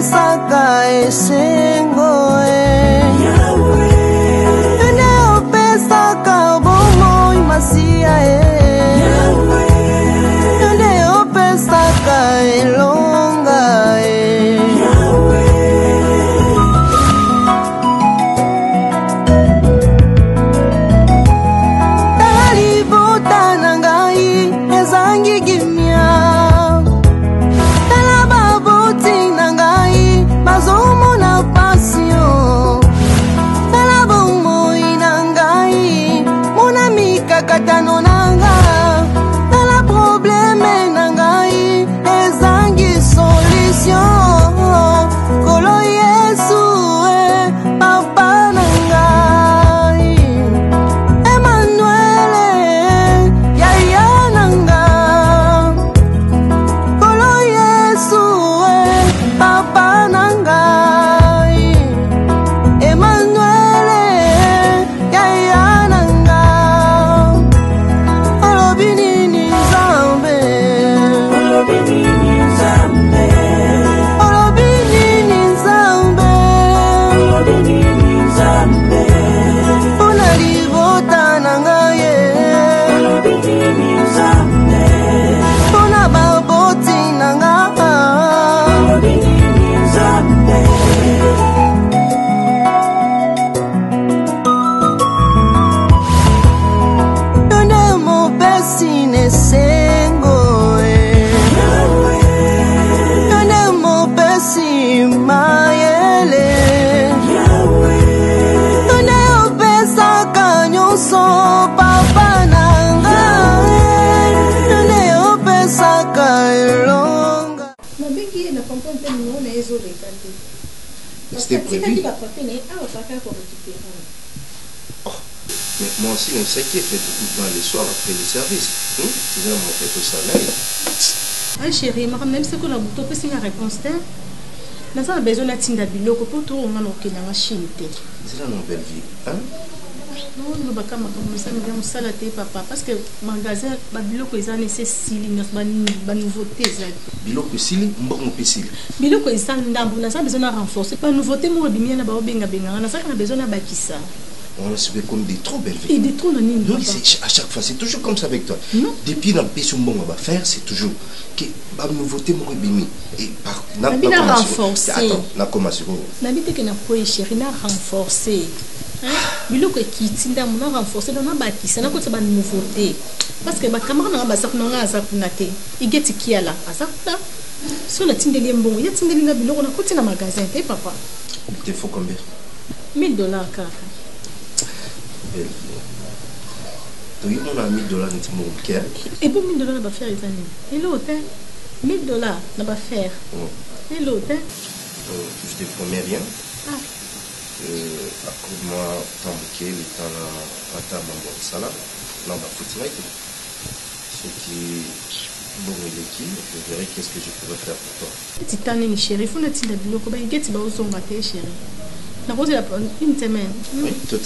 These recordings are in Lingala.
opesaka esengo Yone opesaka bomoi masia Yone opesaka elonga C'était prévu. Oh, mais moi aussi, on s'inquiète tout dans les soirs après le service. Tu vas montrer tout ça là. Ah chérie, même si on a une réponse, nous avons besoin de biloko pour tout le monde qui est dans la Chine. C'est là notre belle vie. Hein? Non, nous ne pouvons pas salater papa parce que le magasin, le biloko est nécessaire, la nouveauté. Biloko sili, mbongo pisili. Biloko est ndambo, nous avons besoin de renforcer. La nouveauté, nous avons besoin de besoin de bakisa. On a subi comme des trop belles vies. Et des trop non, à chaque fois, c'est toujours comme ça avec toi. Non. Depuis la pétion bon on va faire, c'est toujours que la nouveauté moi bimi et par na renforcer. Attends, na commencé. N'habite que na poé chéri na renforcer. Biloko qui tinda mon renforcer dans na bakisa na ko ba nouveauté. Parce que ba camarade na ba sa na nga za kunate. Igeti kiala, azakta. So na tindeli mbongo, ya tindeli na biloko na ko tina magasin te papa. Il te faut combien? $1000 kaka. Belle. Oui, on a $1000 dans mon cœur. Et pour $1000 on va faire les années. Et l'autre, $1000 on va faire. Et l'autre, je te promets rien. Accorde-moi tant que le temps à ta maman ça là, là on va foutre ce qui bon l'équipe, je verrai qu'est-ce que je pourrais faire pour toi. Petit temps chéri, faut notre de biloko ba ngeti ba uzonga te chéri. Na cause la une semaine. Oui, tout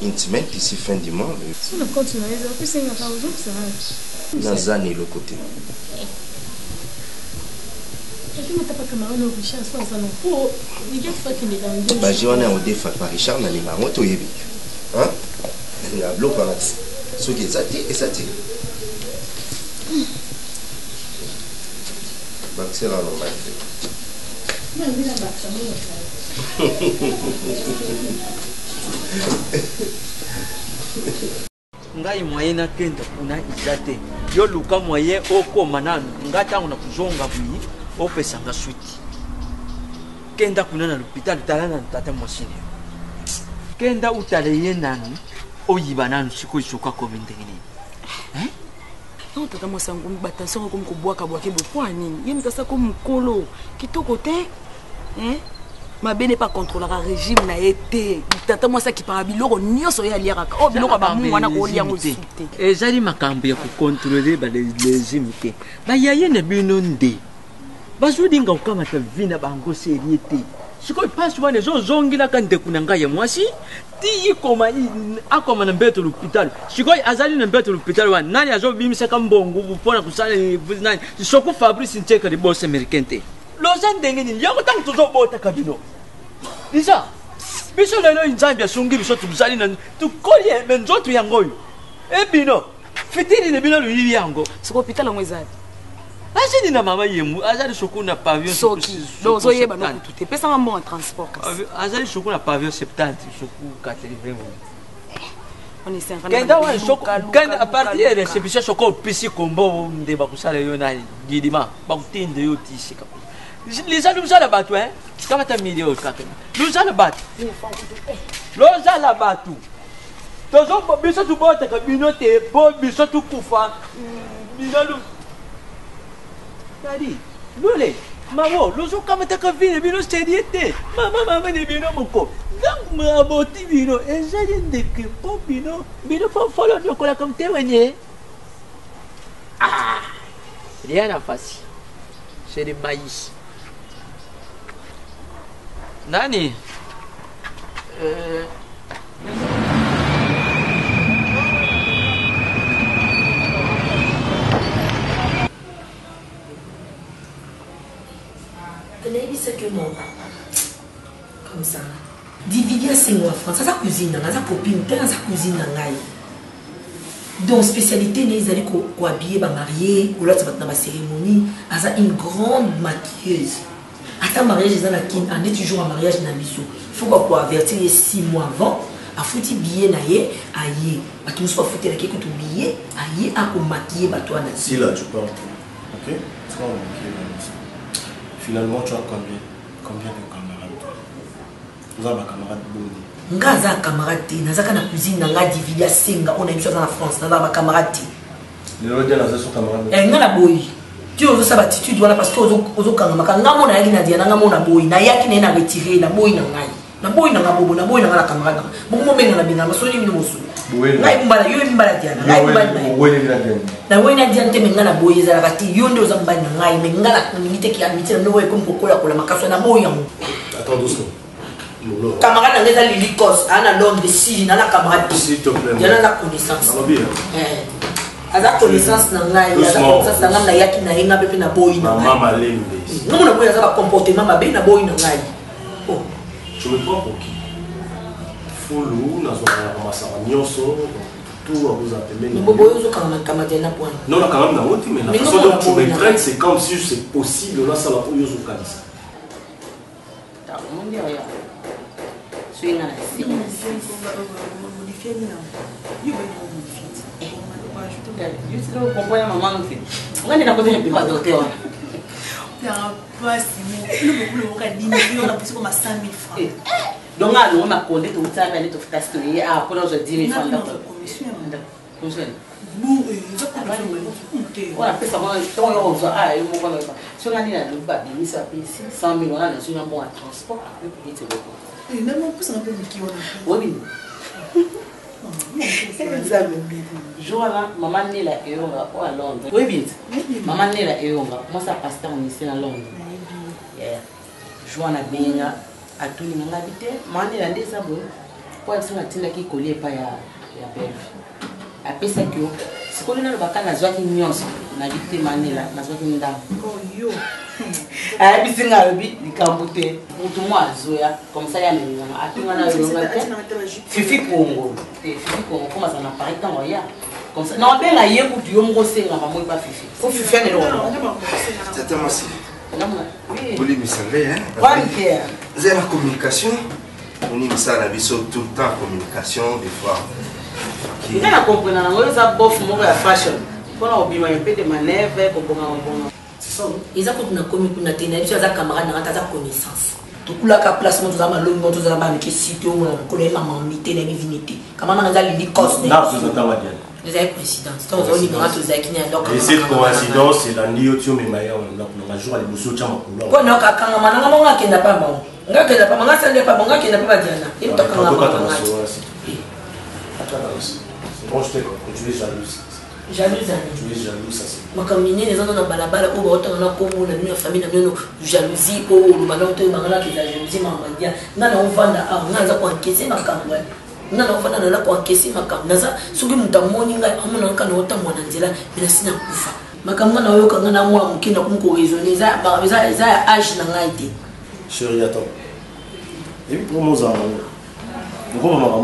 une semaine d'ici fin du mois. Si on continue, on peut s'en faire aux autres, ça va. Nazani le côté. Bah j'ai on a au défa par Richard na linga moto yebi. Hein? Na bloc par ce qui est ça et ça tire. Bah c'est la normale. Ngai moyen na kenda kuna izate yo luka moyen okoma nanu ngata una kuzonga bui opesa nga suite kenda kuna na l'hôpital talana tata mosini kenda utaleye nanu oyiba nanu siko isoka komendengeni non tata mosango batanso ko kubwaka bwake bopwani yemi tasa ko mukolo kitoko te ma n'est pas contrôler le régime na été tata moi ça qui par biloko nyoso ya liaka o biloko ba mwana ko lia ngosite ezali makambo ya ko contrôler ba les régime ke ba yaye ne bino nde bazudi nga ukamata vina bango seriete siko passe wana zo zongila kande kuna ngaye mwasi ti ikoma akoma na mbeto l'hôpital siko azali na mbeto l'hôpital wana nani azo bimisa kambongo bupona kusala nani soko Fabrice Ncheka de boss américain te loza ndenge nini yango ntango tozobotaka bino déjà biso lelo nzambe asungi biso tozali na tukoli me nzoto yango oyo ebino fitiri ne bino luyibi yango siko hôpital yango ezali azali na mama yemu azali soku na pavillon soki ozoyeba nokutu te pesanga mbongo ya transport kasi azali soku na pavillon 70 soku 80 kenda wana sokokende a partir de réception soko opesi kombo nde bakusala yo na gidima bakutinde yo tisika lizali luzala bato kamata milio kaka luzala bato lozala bato tozo biso tubotaka bino te bo biso tukufa bino tadi lule mawo lozo kamata ka vile bino seriete mama ne bino moko donc aboti bino ezali ndeke po bino po folo nyokola comme témoigner rien à faire, c'est du maïs. Nani c'est que non comme ça diviser 5 mois France ça cuisine dans sa copine dans sa cuisine donc spécialité les allez ko habiller ba marié ou là ça va dans ma cérémonie asa une grande maquilleuse à ta mariage dans la kin en est toujours en mariage na biso faut quoi avertir 6 mois avant a fouti billet na ye aye ba tout soit fouti la que tout billet aye a ko maquiller ba toi na si là tu parles OK ça on finalement tu as combien de camarades vous avez camarades boni ngaza camarade nazaka na cuisine na nga dividia singa on a une chose en France na ba camarade le rodien na so camarade ngana boy tu ozo sa attitude wala parce que ozo kanga maka ngamo na yaki na dia na ngamo na boy na yaki na retirer na boy na ngai na boy na ngabo na boy na ngala camarade bo mo menga na binga masoni mino mosu ngai mbala yo mbala dia ngai mbala na boy na dia nteme ngana boy za kati yo ndo za mbala na ngai me ngala ngite ki amiti na boy comme kokola kola makaso na boy yango attends doucement camarade nanga eza lilikos ana l'homme de sili na la camarade s'il te plaît yana la connaissance aza connaissance na ngai aza connaissance na ngai na yaki na yenga pepe na boyi na ngai mama lembe non na boyi aza ba comportement mabe na boyi na ngai oh tu me prends pour qui fulu na zo na masara nyonso tout à vous appeler boyi zo kama camarade na point non la camarade na oti mais la façon dont tu me traites c'est comme si c'est possible là ça la pour yo zo kanisa ta mon dia ya swinga na si modifier ni na yo ba modifier je te comprends maman fait on est dans côté pas docteur pas si le beaucoup le dîner on a plus comme 5000 francs donc là on a condé tout ça aller tout faire ce ah pour nous 10 000 francs commission bon on a fait ça on a on ah il faut qu'on sur la ligne le bas il ça paye 100 000 on a sur un bon transport après pour dire et même on peut s'en faire qui on a oui Joala, maman n'est la Eonga ou à Londres. Oui, vite. Maman n'est la Eonga. Moi, ça passe tant ici à Londres. Joana Benga, à tout le monde habité. Maman n'est la désabonne. Pour être sur la tine qui collait pas ya belle. Après ça, c'est qu'on a le bac à la joie qui n'y a pas. On a dit que maman là, la joie qui n'y a pas. Oh yo. Ah, puis c'est un bit, il camboté. Pour tout moi, Zoya, comme ça, il y a des gens. À tout le monde, Fifi Congo. Fifi Congo, comment ça n'apparaît quand on y a. Comme ça, non, ben là, il y a beaucoup de gens qui ont maman pas Fifi. Faut Fifi aller loin. C'est un massif. Oui. Vous voulez me savoir, hein? C'est la communication. On y ça la vie tout le temps communication des fois. Vous avez compris, on a ça bof moi la fashion. Quand on oblige un peu de manœuvre, qu'on bon. Ils ont commis pour notre énergie, ils ont camarade, ils ont connaissance. Tout là, qu'à place, nous avons l'homme, nous avons avec les sites, nous avons maman, mité, les divinité. Comment on a les costes. Vous avez coïncidence. Et cette coïncidence, c'est la niotium et Maya, on a joué à l'émotion de Chama. Quand on a un qui n'a pas bon. On a pas bon, on a qui n'a pas Diana. Il faut qu'on a c'est bon, je t'ai compris, tu es jalouse. Jalouse, tu es jalouse, ça c'est. Ma commune, les gens dans la balabala, où on a comme la famille, jalousie, pour le ballon, qui est la jalousie, on va encaisser ma campagne. On va encaisser ma campagne. Ce que nous avons dit, on a encaissé ma campagne. makambo na oyo kanga na moi mukina kumko raisonner ça âge na ngaité chérie attends et puis pour moi ça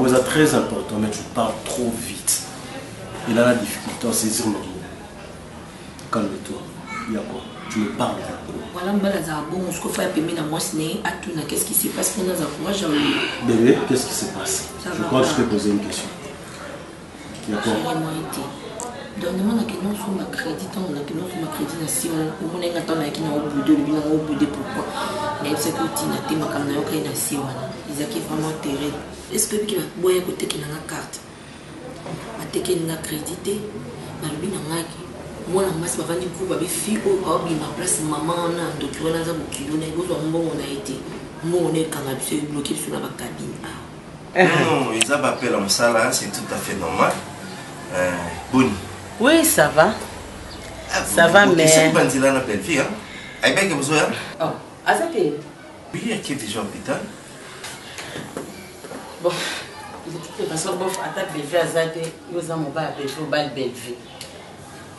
c'est très important mais tu parles trop vite il a la difficulté à saisir mes mots calme-toi il y a quoi tu me parles de quoi voilà mbalaza bon ce que fait paiement na moi c'est atuna qu'est-ce qui se passe pendant ça moi j'ai bébé qu'est-ce qui se passe je crois que je t'ai posé une question il y a quoi donc on a que non sur ma crédit on a que non sur ma crédit na si on a ngato na kina au bout de lui na au bout de pourquoi mais c'est que tu na te makam na yoka na si wana izaki vraiment terrible est-ce que qui va boya côté qui na carte ateke na crédité balobi na ngaki moi na mas bavandi ku ba fi o obi ma place maman na doki wana za bokilo na ibozo mbongo na été mo on est quand même bloqué sur la cabine non ils appellent comme ça là c'est tout à fait normal Bonnie. Oui, ça va. Ça va, mais... C'est une bandit là, la belle fille, hein? Elle est bien que vous avez... Oh, à ça fait... Oui, elle est déjà à l'hôpital. Bon, de toute façon, bon, à ta belle fille, à ça, ils ont mon bas belle fille, belle fille.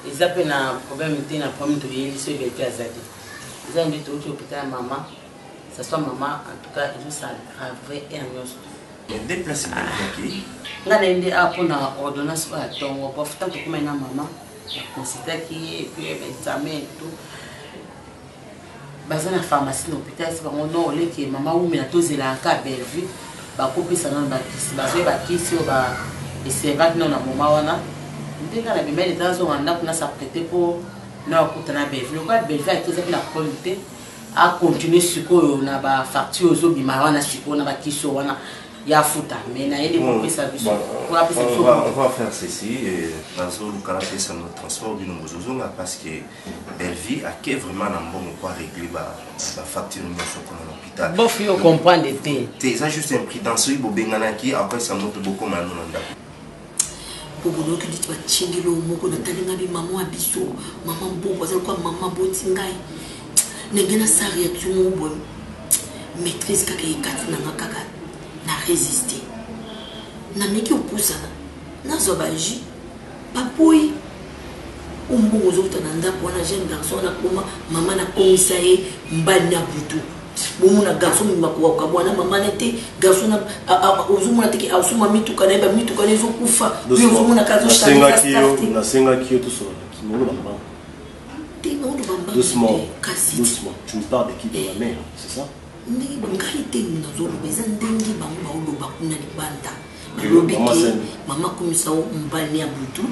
Ils appellent un problème, ils ont un problème de vie, ils sont belle fille, à ça. Ils ont dit tout à l'hôpital, maman. Ça soit maman, en tout cas, ils ont ça grave et un os. Mais déplacez bien, ok? Ngalende hapo na ordonnance kwa tongo kwa futa kuma ina mama nasitaki et puis examen et tout bazana pharmacie l'hôpital c'est bon non le qui mama ou mais tozela ka Bellevue ba kopisa na ba kisi ba kisi ba esevat non na mama wana ndeka na bimeli tazo wanda kuna s'apprêter pour na kutana Bellevue kwa Bellevue akiza na qualité a continuer sikoyo na ba facture ozo bima wana sikoyo na ba kisi wana. Il fouta, mais il y a des services. On va faire ceci. Transport parce que Bellevue a vraiment un bon quoi régler la facture de l'hôpital. Bon, il faut comprendre. C'est juste un prix dans ce qui après ça monte beaucoup mal. Pour vous que dites chingi lo moko na talinga bi maman abiso maman bo parce que maman botingai n'engena sa réaction bon maîtrise ka ke katina ngaka na résister na meki opusa na zobaji papoi umbo ozota na ndapo na jeune garçon na koma maman na komisa ye mbali na butu bomu na garçon mbako ka bwana maman nete garçon na ozumuna teki ausuma mituka na mituka na zokufa yo ozumuna kazo na senga kiyo to so kimolo bamba doucement tu me parles de qui de la mère c'est ça ndenge bangalite nazoloba eza ndenge bango baoloba kuna libanda balobi ke mama komisa mbali ya butu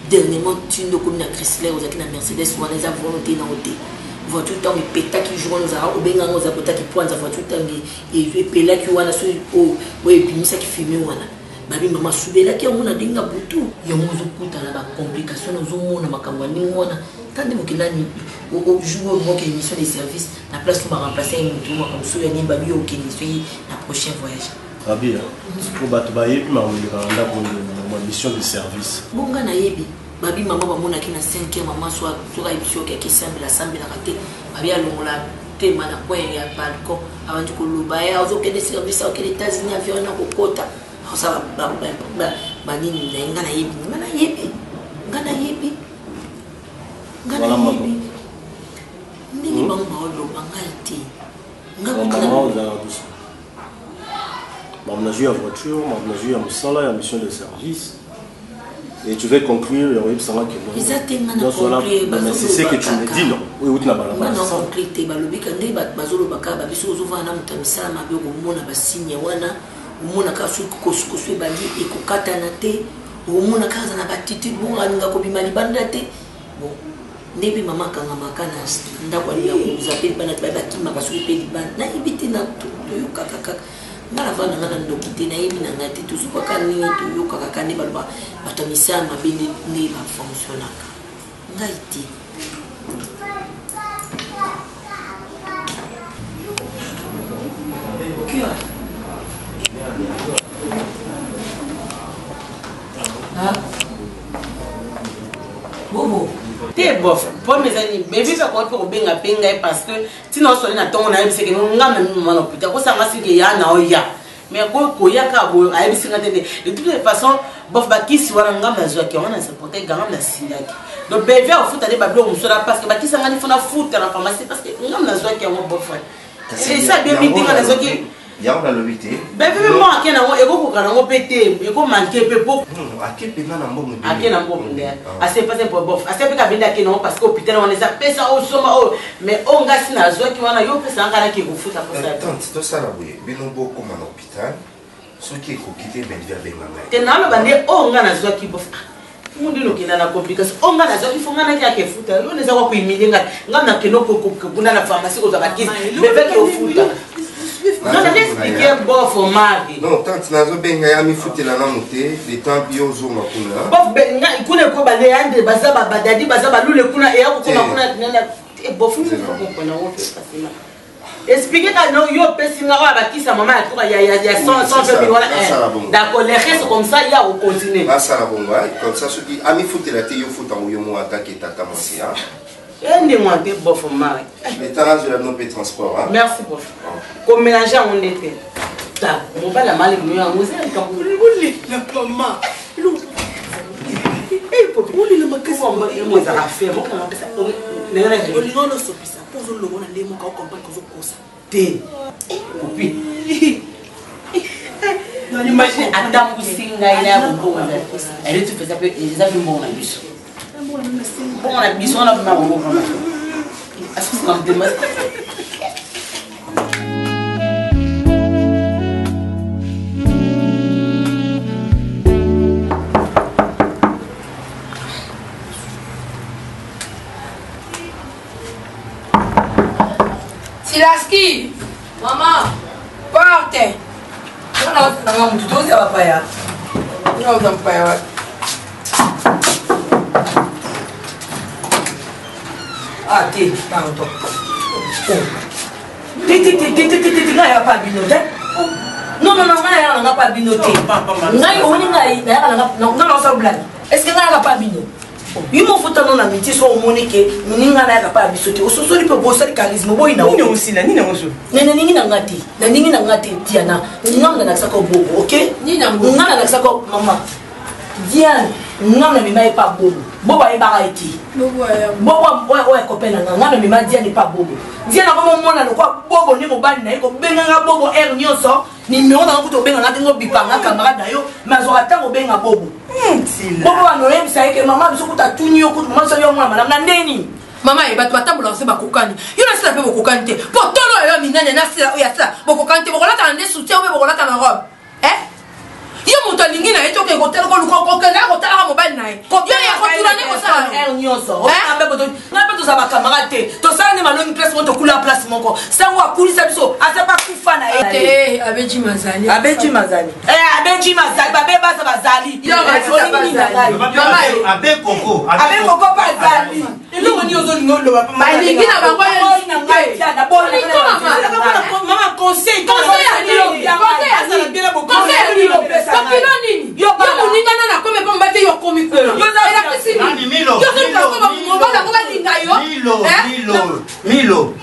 dernièrement tindo komi na Chrysler ozalaki na Mercedes wana eza volonté na ote voiture ntango epetaki jour wana ozalaka obengango oza kotaki poanza voiture ntango epelaki wana so oyo ebimisaki filme wana babi mama subelaki yango na ndenge ya butu yango ozokutana bacomplication ozomona makambo ya ndenge wana tande mokilani jour moko émission de service la place pour remplacer un mouton comme ça il y a babi au Kenya la prochain voyage Rabia pour batubaye ma nganda pour ma mission de service bonga na yebi babi maman ba mona ki na 5e maman soit sur émission qui semble la raté babi alongola te mana point ya balcon avant de kolobaya ozoke de service au États-Unis avion na kokota ça ba nini na ngana yebi voilà maman ndenge bango baoloba ngai te maman ozala doucement on a joué à voiture on a joué à musala ya mission de service et tu veux conclure et ça va que c'est ce que tu me dis non oui tu n'as pas la bonne non conclure balobi kande bazoloba ka babiso ozovana mutamisa mabe komona basigne wana omona ka suku bandi ekokatana te omona kaza na batitude bonga kobima libanda te bon nebi mama kanga makana ndako ya kuzapeli bana bakima basuki pe libanda na ibiti na to yoka kaka ngala vana ngala ndokite na yebi na ngati to suka kani to yoka kaka ne balba batomisa mabende ne ba fonctionnaka ngaiti kia bobo te bof pour mes amis bébé ça quoi pour benga penga parce que sinon so na tongo na yebise ke ngama mama no puta ko sanga sike ya na oya mais ko ya ka bo ayebise ngate de toute façon bof ba kisi wana ngama zwa ke wana se porter ngama na sindaki donc bébé au foot aller bablo on sera parce que ba kisanga ni fona foot dans la pharmacie parce que ngam na zoki yango bofa c'est ça bien meeting na zoki ya on a le vité bébé moi akena ngo eko ko kana ngo pété eko manquer peu beaucoup akepe na mbongo akena mbongo ndé assez pas pour bof assez pe ka binda akena parce que hôpital on les appelle ça au soma mais on ngasi na zoki wana yo pesa ngana ki ko foot pour ça tante to sala boye bino boko ma hôpital ce qui est coquité ben via ben maman tenalo bande o ngana zoki bof mundi lokina na complication o ngana zoki fo ngana ki ake foot yo neza ko kuimilia ngana keno ko kuna na pharmacie ko za bakisi bébé ki au foot. Non, je vais expliquer bon format. Non, tant que nous avons bien mis foutu la langue, les temps biozo ma kuna. Bof benga ikune ko ba leande bazaba badadi bazaba lule kuna e ko kuna kuna e bof ni ko comprendre on fait facilement. Expliquer que non yo pesinga wa bakisa maman ya 100 000 voilà. D'accord, les restes comme ça il y a au continuer. Ah ça la bon comme ça ceux qui a mis foutu la té yo fout en yo mo attaquer tata moi si hein. Et moi des bof format. Les temps de la non pe transport hein. Merci bof. Comme mélanger on était. Ta mon ba la mal nous en musée quand vous voulez la maman. Et pour vous le makasi moi ça a fait moi quand ça les règles. Olingolo sopisa pozo lo mona lemo ka comprendre que zo kosa. Té. Copi. Imagine Adam kusinga ina bongo. Elle tu fais ça peu ils avaient bon na biso. Bon na biso on a pas bon. Est-ce que ça me demande Silaski, maman, porte. Non, tu dois ça va pas ya. Non, non pas ya. Ah, t'es, pardon. T'es, là, il n'y a pas de binoté. Non, il n'y a pas de binoté. Non, ça blague. Est-ce qu'il n'y a pas de binoté? Il m'a fait un amitié sur mon équipe, nous n'avons pas de binoté. Au sous il peut bosser le charisme. Nous aussi, nous aussi. Nous n'avons pas Diana. Nous n'avons pas bobo, ok? Nous n'avons pas maman. Diane, nous n'avons pas bobo. Bobo est barré. Bobo est copain. Nous n'avons pas Diane n'est pas bobo. Diane a vraiment mon quoi bobo ni mon ban n'a pas benga bobo er nyonso ni me on a ko to benga na tengo bipanga camarade na yo mais on attend benga bobo. Bobo a noyem ça que maman biso ko ta tunyo ko maman so yo mwana na ndeni. Maman e bato batambola se bakokani. Yo na sila pe bokokani te. Po tolo yo minene na sila o ya sila. Bokokani te bokolata na soutien ou bokolata na robe. Yo muto lingi na eto ke hotel ko luko ko na hotel ha mobile na e. Yo ya ko tulane ko sala er nyonso. Ambe boto na pe to za ba camarade to sala ne maloni place mo to kula place moko. Sango akulisa biso asa pa kufa na e. Abeji mazali. Abeji mazali babe baza bazali. Yo abe koko pa bazali. Ilo woni ozo ngolo ba. Malingi na bango na ngai na bona mama conseil yo muningana na kome pa mbate yo komi ko yo za pesi ni milo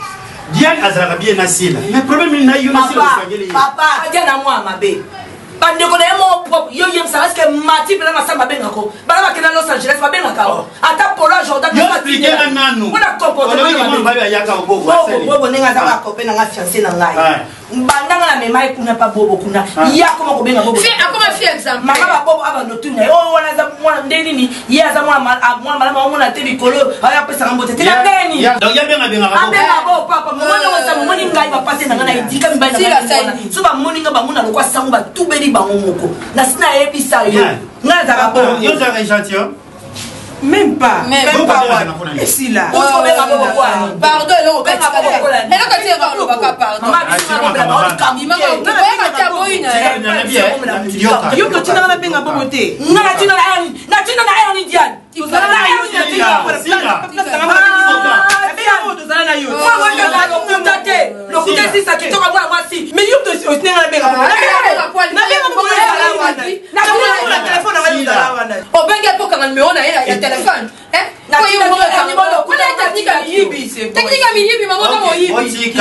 Diane azalaka bien na sila mais problème na yo na sila papa Diane moi mabe bande ko na mo propre yo yem ça parce que mati pela na samba benga ko bala ba kena Los Angeles ba benga ka ata Paula Jordan yo expliquer na nanu ona comportement ba ya ka bobo bobo nenga za ba copain na fiancé na ngai mbandanga na mema kuna pa bobo kuna ya koma ko benga bobo fi akoma fi exemple mama ba bobo aba notuna o wana za mwana ndeni ni ya za mwana mala mwana te bikolo aya pesa ngambote te na ndeni donc ya benga bobo papa mwana wa sa mwana ngai ba pase na ngana idika mbana so ba moninga ba mona lokwa sango ba tubeli bango moko na sina ebisa yo nga za ka bobo yo za échantillon même pas et si là pardon eloko ti elobaka pardon yo kotinaka na benga bobo te nga natina na ayani Diane tozala na yo lokuta sisa kitoka mwana mwasi mais yo tosinenga na benga obenge epokanga numero na ye ya telefone technique ya miyibi mamono moyibi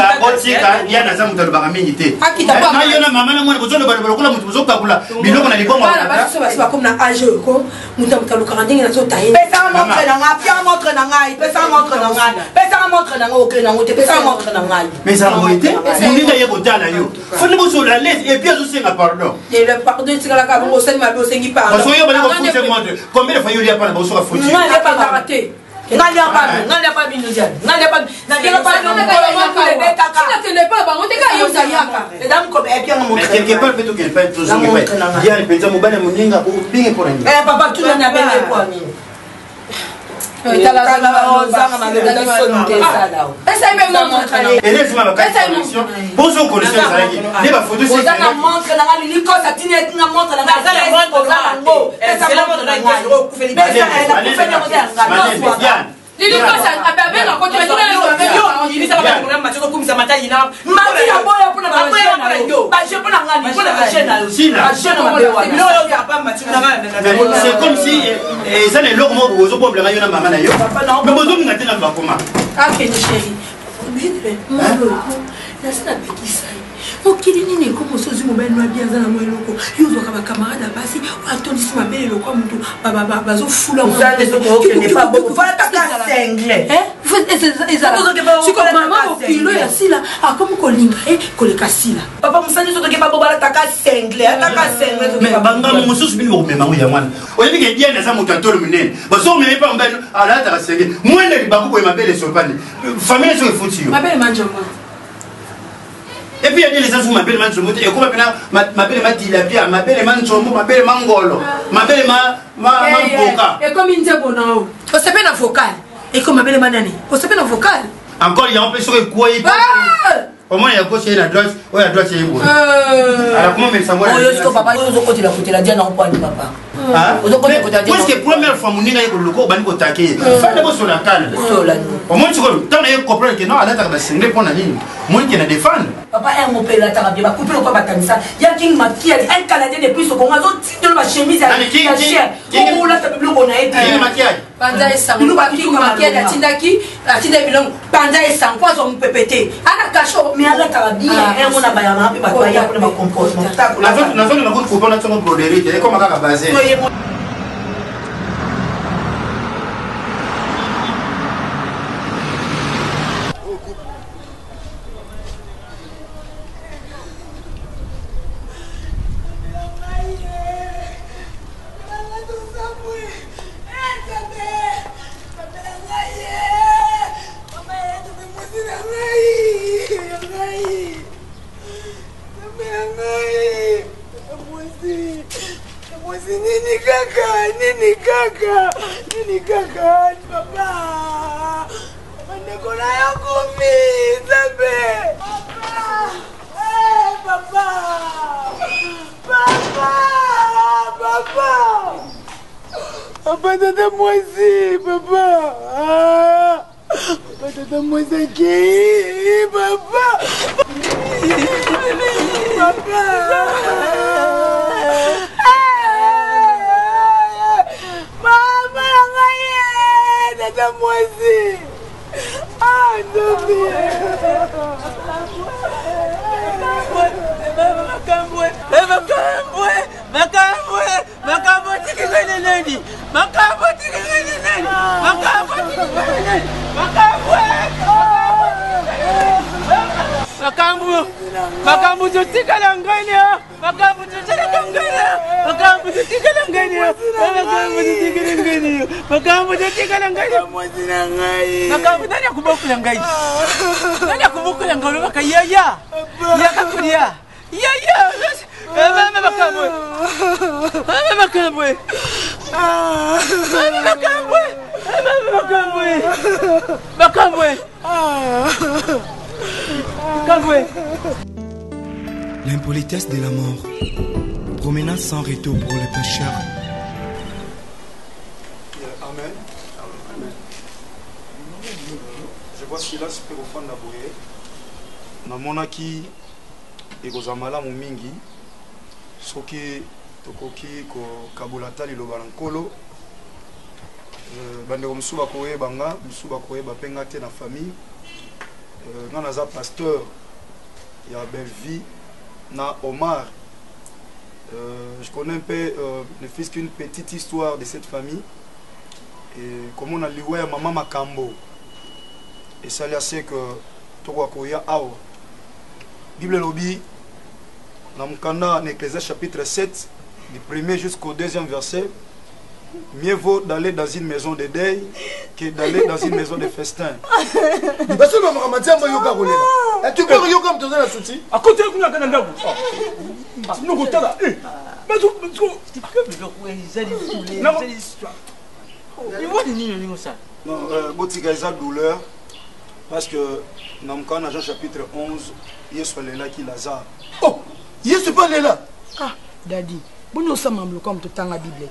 tika ya na zamu talo bakamini te Akita na yo na mama na mwana bozono balo kula mutu bozoka kula biloko na libongo bana baso basi comme na âge ko mutu mutalo karandingi na zota ye pesa montre na nga pia montre na nga pesa montre na nga pesa montre na nga ok na ngote pesa montre na nga mais ça ngoite ndinga ye kotala yo fone boso la laisse et puis azosenga pardon et le pardon tikala ka bongo seni mabe osengi pardon parce que yo bana ko foutre montre combien de fois yo lia pas boso ka foutre nga ya pas karaté Ngali apa bino jani ngali apa ngali apa no ko le beta ka na tene pas bango te ka yo zayaka et dame ko e bien mon mais quelque part peut-être qu'elle pas toujours mais bien penza mobana muninga ko binge pour nini papa tu na bele kwa nini c'est comme si ça les logs mo bozo problème yo na mama na yo mais bozo ngati na bakoma akeni chéri objet na sina bekisa okili nini ko mosozi mobile no bien za na mo eloko yo zo ka ba camarade basi atondisi mabele lokwa mutu bazo fula vous allez ce pas beaucoup voilà ta single tu comme maman okilo ya sila akomi kolinga koleka sila papa musani so to ke pas bobala ta single mais banga mosusu bini ko mema ya mwana oyebi ke bien na za mutu atolo munene bazo meme pa mbano ala ta single mwende libaku ko mabele sopani famille so efuti yo mabele manjoma. Et puis il y a des gens qui m'appellent Manchomo, et comme m'appelle Matilapia, m'appelle Manchomo, m'appelle Mangolo, m'appelle Mamboka. Et comme il dit bon, on s'appelle un vocal. Et comme m'appelle Manani, on s'appelle un vocal. Encore il y a un peu sur le quoi il peut. Au moins il y a quoi c'est la droite, ouais la droite c'est bon. Alors comment mais ça moi. Oh papa, yo côté la dia na point papa. Ah. Parce que première fois mon ninga yeko loko bani ko taquer. Fallait pas sur la calme. Au moins tu quand on comprendre que non à la ta ba single pour na nini. Moi qui na défendre. Papa un mot pela ta ba couper le quoi batamisa. Ya king makia un canadien depuis ce qu'on a zo titre ma chemise à la chère. Comment là ta biblio qu'on a été. King makia. Panda esango king makia da tindaki, atinda bilong panda esango kwa zo mpepete. Ana kasho mais ala ta bien un mona ba ya ma pe ba ya pour ma comportement. La zone na ko couper na son broderie, et comme ka basé. Nini kaka, papa. Mandekola ya kumi, zabe. Papa. Papa. Papa. Papa. Papa tata moisi, papa. Papa tata moisi qui, papa. Papa. Tata moisi. Ah, Ndobi. Makambu tutikala ngania, makambu tutikala ngania, makambu tutikala ngania, makambu tutikala ngania, makambu tutikala ngania, Mwazina ngai. makambu nani akubokula ngai, nani akubokula ngai bakayaya, yakakulia, yaya, mama makambu, mama makambu, mama makambu, makambu, makambu. L'impolitesse de la mort, promenade sans retour pour les pécheurs. Amen. Amen. Je vois Silas pe kofanda boye. Namonaki ekozala malamu mingi soki tokoki kokabola liloba na nkolo. Bandeko mosusu bakoyeba nga, mosusu bakoyeba mpe nga te na famille. Nga naza pasteur il y a Belle-Vie, na Omar. Je connais un peu ne fils qu'une petite histoire de cette famille. Et comme on a loué à Maman Makambo. Et ça c'est que Towakoya Awa. Bible Lobby, dans Mukanda, en Ecclésiaste chapitre 7, du 1er jusqu'au 2e verset. Mieux vaut d'aller dans une maison de deuil que d'aller dans une maison de festin. Parce que maman m'a dit yoga roulé. Tu peux yoga me donner la souci. À côté de la canne d'abou. Nous goûtons là. Mais tu non, Botika est douleur parce que dans Jean chapitre 11, il y a là qui Lazare. Oh, il est pas là. Ah, Daddy, vous nous sommes comme tout le temps la Bible.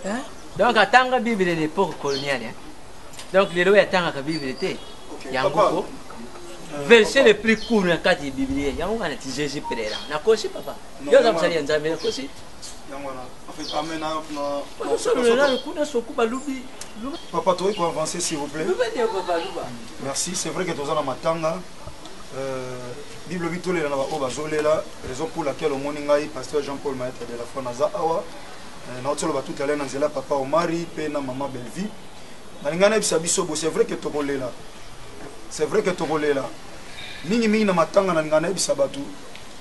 Hein? Donc, à tant que la Bible est l'époque coloniale. Donc, les lois attendent que la Bible était. Il y a un beaucoup. Verset le plus court dans le cadre de la Bible, il y a un petit Jésus Pereira. Na kosi papa. Yo za msali anza mena kosi. Papa, tu peux avancer s'il vous plaît. Merci, c'est vrai que tu as dans matanga. Bible bitole na ba obazolela, raison pour laquelle au moningai pasteur Jean-Paul Maître de la foi naza awa. Na otolo ba tout à l'heure nzela papa Omari pe na maman Belle-Vie. Na ngana bisa biso bo c'est vrai que tokolela. C'est vrai que tokolela. Mingi mingi na matanga na ngana bisa batu.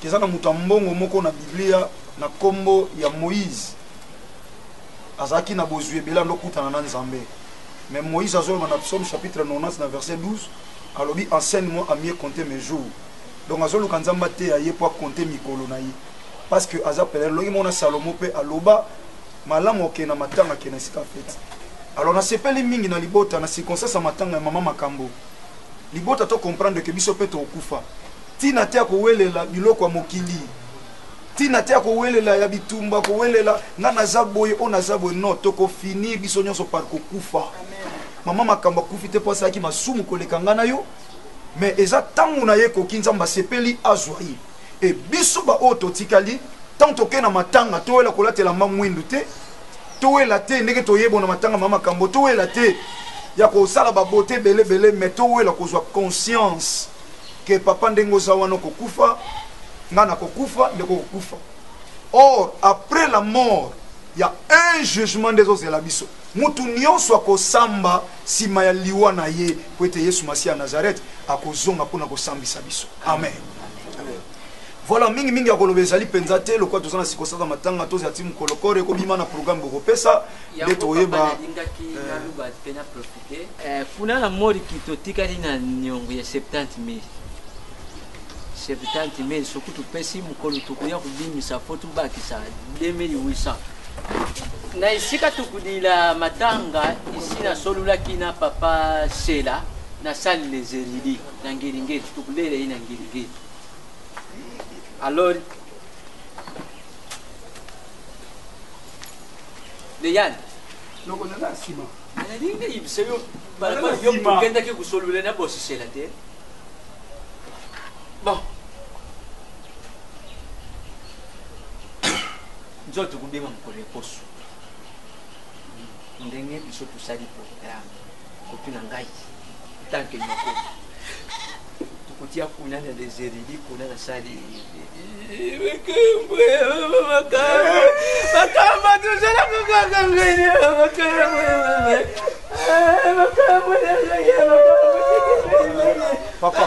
Kezana mutambongo moko na Biblia na kombo ya Moïse. Azaki na bozue bela ndokutana na Nzambe. Mais Moïse azolo na Psaume chapitre 90 na verset 12, alobi enseigne-moi à mieux compter mes jours. Donc azolo kanzamba te aye pour compter mikolo na ye. Parce que azapele logi mona Salomo pe aloba malamu ke na matanga ke na sika fete. Alors na sepeli mingi na libota na circonstance matanga mama makambo. Libota to comprendre que biso pe to okufa. Tina te ko welela biloko mokili. Tina te ko welela ya bitumba ko welela nga nazaboye ona zaboye no to ko finir biso nyonso par ko kufa. Mama makambo kufite po sa ki masumu koleka nga na yo. Mais eza tangu na ye ko kinzamba sepeli azwai. Et biso ba oto tikali tant to na matanga to wela kolatela mamwindu te. To wela te ndenge to yebo na matanga mama makambo to wela te. Ya ko sala ba beauté belé belé mais to wela ko zwa conscience que papa ndengo zawana ko kufa ngana ko kufa ndeko ko kufa. Or après la mort il y a un jugement des autres la biso. Mutu nyonso akosamba sima ya liwa na ye po ete Yesu Masia Nazareth akozonga pona kosambisa biso. Amen. Voilà mingi mingi akolobezali penza te lokwa tozana sikosaka matanga tozi ati mukolokore ko bima na programme bokopesa de toyeba kuna na mori kitotikali na nyongo ya 70,000 70,000 sokutu pesi mukolo tukuya kubimisa foto bakisa 2800 na isika tukudila matanga isi na solula kina papa Sela na sali les érudits na ngiringiri tukulele ina ngiringiri. Alors le Yann non on a sima na dinga ibseyo bala yo kenda ke kusolula na bosi Sela te. Bon nzoto kubima mkole poso ndenge biso tusali programme kopina ngai tanke nyoko tukutia kuna na des érudits kuna na sali makamba tuzala kukaka ngene papa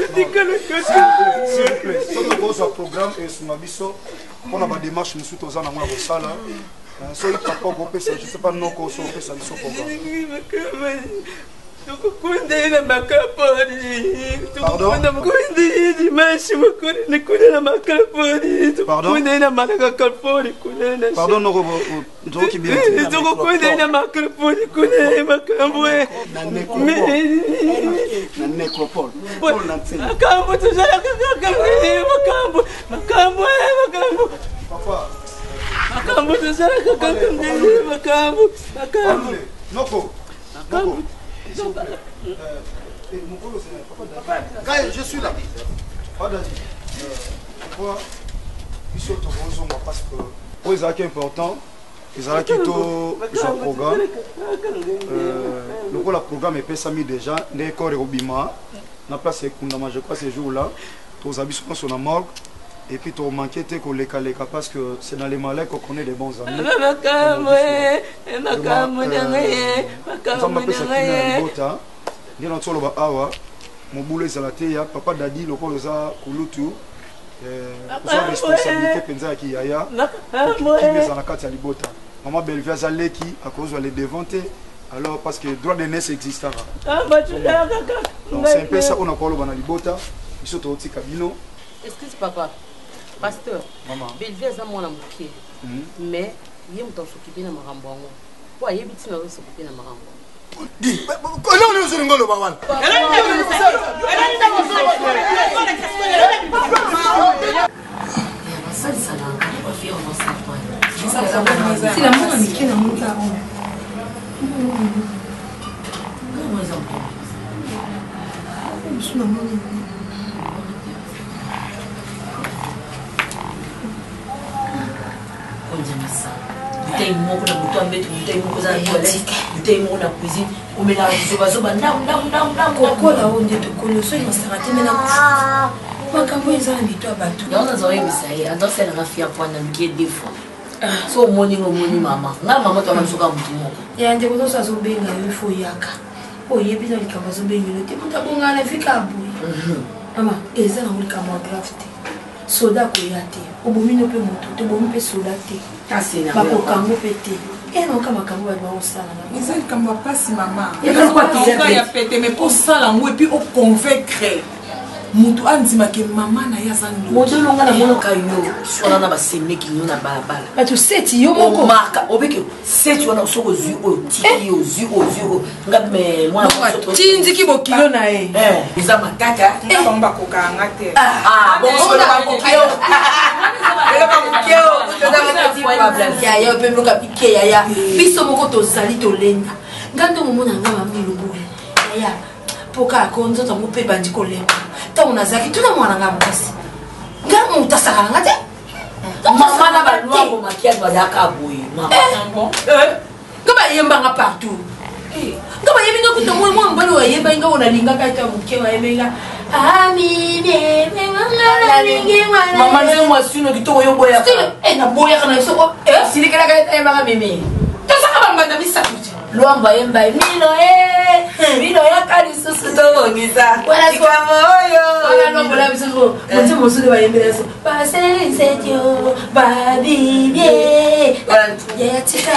s'il vous plaît, si vous avez un programme et sur ma biso, on a ma démarche, nous sommes tous en amour avec ça là. Si vous papa je ne sais pas non qu'on soit fait ça sur programme. Pardon? Pardon, non, non, qui bien. Nécropole. Je suis là. surtout parce que oui, c'est important. Ils ont quitté le programme. Le programme est payé déjà. Les corps et Obima. La place est Kundama, je crois, ces jours-là. Tous habits sur la morgue. Et puis, tu as manqué tes collègues parce que c'est dans les malais qu'on connaît des bons amis. Papa Dadi, le Koloza, Kulutu. Sa responsabilité penza ki yaya qui met dans la carte à libota maman Belvia Zaleki à cause de les déventer alors parce que droit de naissance existera donc c'est un peu ça on a parlé dans libota ils sont au cabino. Excuse papa pasteur maman Belvia za mwana mukie mais yé muto s'occuper na marambo ngo po ayebiti na s'occuper na marambo di kono no so ngolo ba wana c'est la mona mike na muka on bouteille moko na moto ambeto bouteille moko za toilette bouteille moko na cuisine omela zoba ndam kokola onde tokolo so imasaka te mena makambo eza na mito ya bato yango nazoyebisa ye azoselanga fia pwana mike defo so omoni mama ngai mama to amasoka motu moko ya ndeko nyonso azobenga yo ifo oyaka oyebi na likambo azobengelo te moto abongana efika aboye mama eza nango likambo ya grave te soda koya te obomino mpe moto te obomi mpe soda te bakokango mpe te enoka makambo bato baosala eza likambo ya pasi mama ya pete me mpo osala yango epuis oconvaincre moto andimake mama na ye aza moto olonga na monoka yo wana na basemeki yo na balabala bato seti yo moko omaka obeke seti wana soki ozwi oyo tiki ozwi oyo ngabe mwana tindiki bokilo na ye eza makaka bango bakokanga te yaya mpe mloka pike yaya biso moko tozali tolenga nga nde momona nga mamiloboye yaya mpoka ako nzoto yango mpe bandi kolenga ntango nazalaki tuna mwana nga mwasi nga moto asakala nga te mama na balwango makiage bazalaka boye nga bayembanga partout nga bayebi nga kuta mwa mbali wayembai nga onalingaka ete moke wayebenga mama nze mwasino kitoko yo boyaka naboyaka na biso silikelaka ete ayembaka meme tosaka bambanda misato te lwamba yembai mino yaka lisusu tobongisa likambo oyo biso motima mosusu bayembela so baselisetio babibie yayatika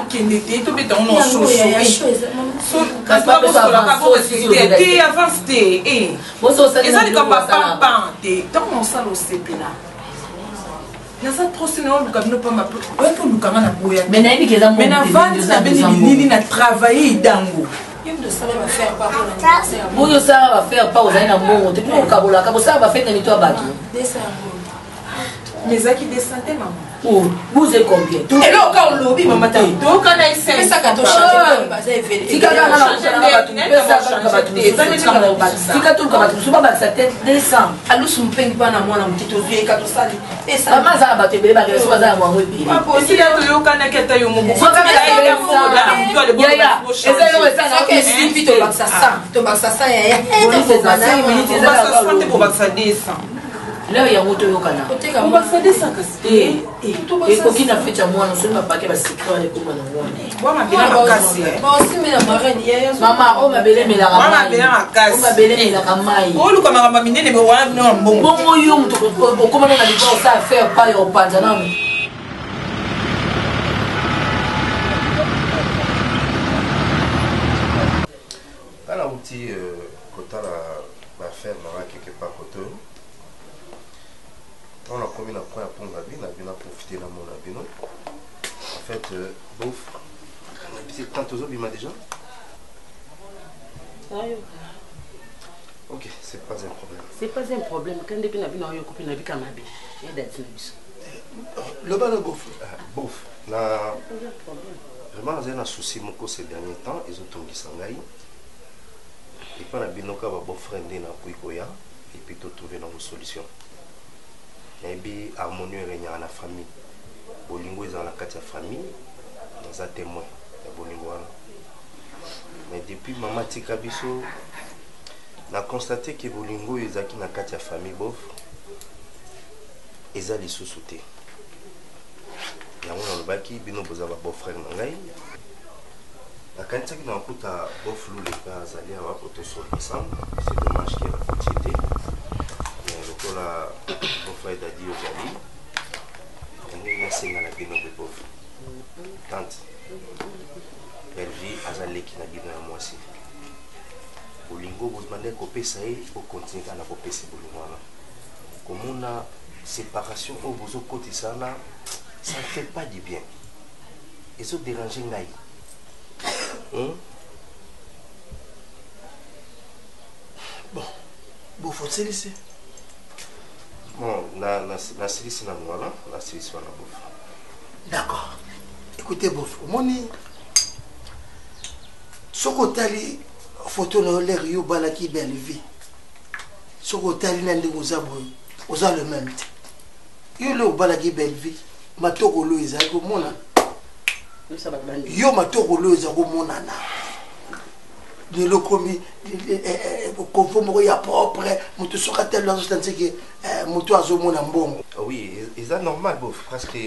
kende te tobetango na sosote avance te eza likambo apampan te ntango mosala osepela naza trosene oluka bino pamba oyepe olukanga na boya me navandi na beni lilili na travaille idango oyo osala bafere pa ozali na mbongo te mpo okabolaka bosala bafere na mito ya bato mais ezalaki desante mama vous êtes combien et là quand on lobby maman taille donc on a essayé ça quand on change pas ça est tika kana tika tout comme tout ba ça tête descend alusu mpengi pana mwana mtito vie kato sali pesa mama za ba tebe ba so za mwa webi papa aussi ya to yokana keta yo mubu so kama ya eza yo eza na que si vite to baksa sa ya to baksa descend leo ya moto yokana ekoki na fete ya mwana soki bapake basekre wana ekoma na mwana o mabelemelaka mai oluka makambo minene wana bino na mbongo bongo yo moto okomana na liba osala faire pa ya opanza nano tala uti kotala bafaire nanga quelque part koto on a commis la première pour la vie, on a profité de mon avis. En fait, bouf, tant aux autres, il m'a déjà. Ok, c'est pas un problème. C'est pas un problème. Quand depuis la vie, on a coupé la vie comme habit. Le bas de bouf, bouf. Vraiment, j'ai un souci ces derniers temps. Ils ont tombé Sangaï. Et puis, on a bien un beau frère dans Pouikoya. Et puis, tout trouver une solution. et puis harmonie règne dans la famille. Bolingo est dans la carte de famille, dans un témoin de Bolingo. Mais depuis maman Tikabiso, on a constaté que Bolingo est dans la carte de famille bof, ils ont les sous-soutés. Il y a un baki, bino boza ba beau-frère nangai. La quantité qui n'a pas bof lou les gars allaient avoir auto sur ensemble. C'est dommage qu'il y ait la quantité. Mais le coup là, beau-frère d'Adi Ojali, on a essayé dans la bino de bof. Tante, belle vie, azalé qui n'a bino à moi aussi. Bolingo, vous demandez qu'on peut essayer pour continuer à la popé c'est Bolingo là. Comme on a séparation au bozo côté ça là. Ça ne fait pas du bien. Et ça dérange Ngaï. Bon, faut se laisser. Bon, la série c'est la voilà, la série c'est la bouffe. D'accord. Écoutez, bof, au moins, ce que photo na l'air yo balaki belle vie. Ce que tu as dit aux le même. Yo le balaki belle vie. Matoko lo eza ko mona yo matoko lo eza ko mona na de lo komi ko fomo ya propre mutu soka tel lo stanze ke mutu azo mona mbongo. Oui, c'est normal bof parce que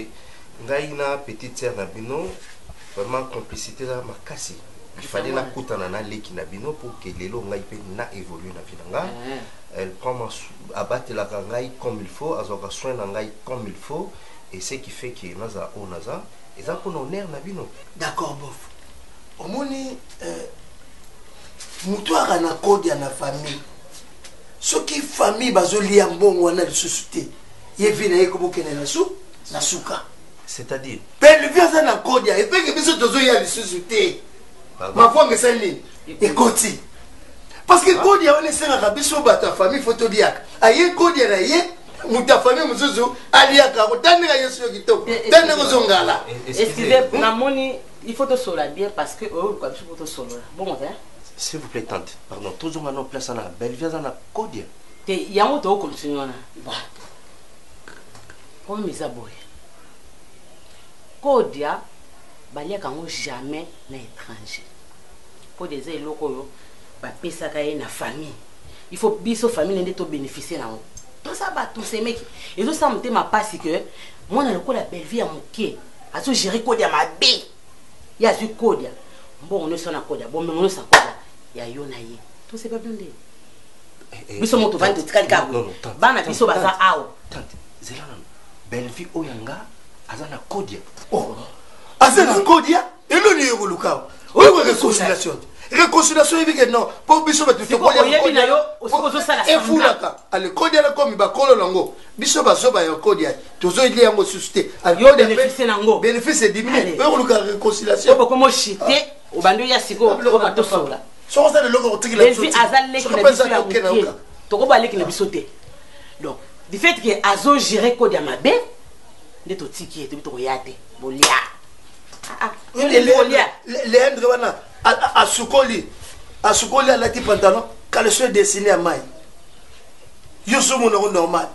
ngai na petite sœur na bino vraiment complicité na makasi. Il fallait na kutana na leki na bino pour que lelo ngai pe na évoluer na binanga. Elle prend abattre la ngai comme il faut, azoka soin na ngai comme il faut. Et ce qui fait que naza o naza et ça pour honneur na bino. D'accord bof. Omoni mutu na code ya na famille. Ce qui famille bazoli mbongo na société. Yevi na yeko bokene na na suka. C'est-à-dire belle vie ça na code ya et fait que biso tozo ya société. Ma foi ngesa ni ekoti. Parce que code ya on est na biso bata famille photo diak. Aye code ya na ye muta famille muzuzu aliaka kotandika yesu yo kitoko tandika zongala. Excusez namoni il faut te sola bien parce que quoi il faut te sola bon hein s'il vous plaît tante pardon toujours maintenant place na belle vie na kodia te yango to continuer na bon comme mes aboy kodia baliaka ngo jamais na étranger kodia zé loko yo ba pesaka ye na famille il faut biso famille ndé to bénéficier na tout ça va tous ces mecs et tout ça me ma passe que moi dans le coup la belle vie à mon pied à tout gérer Kodia ma bé il y a du Kodia bon on est sur la Kodia bon mais on est sans Kodia il y a yonaye tout c'est pas blindé biso moto va te kalika bana biso baza ao tante zelana belle vie oyanga azana Kodia oh azana Kodia et le ni yoluka oui réconciliation réconciliation évidemment que non pour biso ba tu fais quoi et fou là allez Kodia la comme ba kolo lango biso ba so ba ya Kodia tozo ili yango suscité yo bénéfice nango bénéfice est diminué et on ka réconciliation pour comment chiter au bando ya siko ko ba to sola so ça le logo tiki la sote azalé ki na biso ya mokie to ko ba leki na biso te donc du fait que azo gérer Kodia mabe nde to tiki et to yate bolia les André wana à Soukoli à la petit pantalon quand le soir dessiné à maille yo so mon normal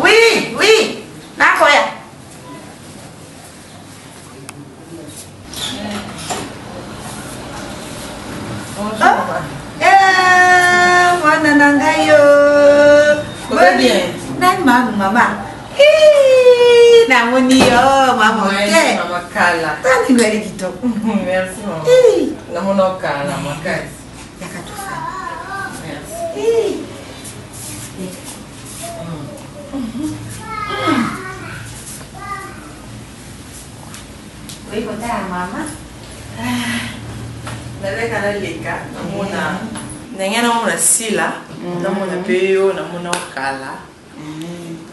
oui nakoya mwana na ngai yo va bien nani mama namoni yo mama ke mama kala tani ngari kitoko merci mama namona kala makasi yakatufa merci oui kota mama naleka naleka namona ndenge namona sila namona mpe yo namona okala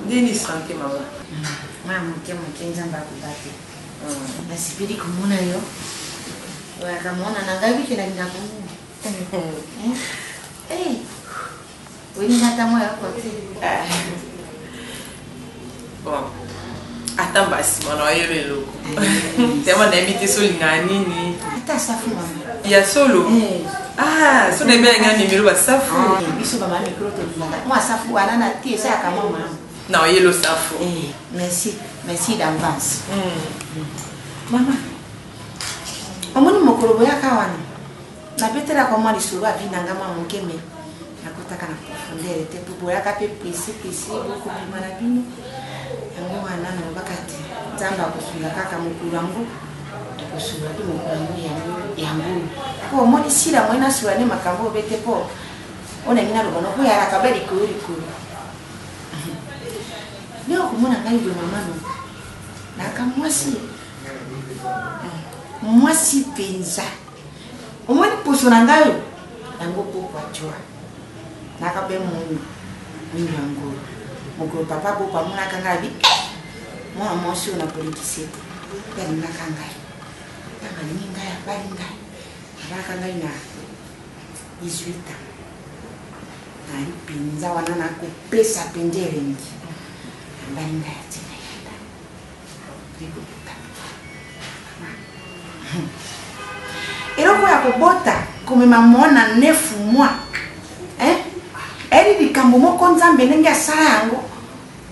ndeni sanke mama muke nzambe akubate nasipeli komona yo wakamona nangai bikelanginga komona weningata moyo akote bon ata mbasi mwana wayelo eloko tema nayembi te solingaka nini ata safu mama ya solo Ah, so na bien nga numéro ba safu. Biso ba ma micro to langa. Moi safu wana na tie ça ka mama. Non, yelo safu. Merci, merci d'avance. Mama. Omoni mokolo boya kawana. Na petera kwa mwa lisuru avinanga mwa mukeme. Nakotaka na profondeur te pour boya ka pe précis beaucoup plus malabino. Yango wana na bakati. Nzamba kusula kaka mukulu wangu. Kusula tu mukulu yangu. Ko moni sira mwena sura ne makambo bete po. Ona ngina lobono ko yara kabeli kuri. Leo kumona ngai bo mama no. Mwasi penza. Omoni poso na ngai yango po kwa jwa. Nakabe mungu yango. Moko papa bo pa muna kanga bi. Mwa mosi na politisi. Pele nakanga. Kama ninga ya balinga. Nakanga ina 18 ans. Nani penza wana na kupesa pendere ngi. Balinga ya tina yanda. Rigo buta. Eloko ya kobota komema mwana 9 mois. Eri likambo moko nzambe ndenge asala yango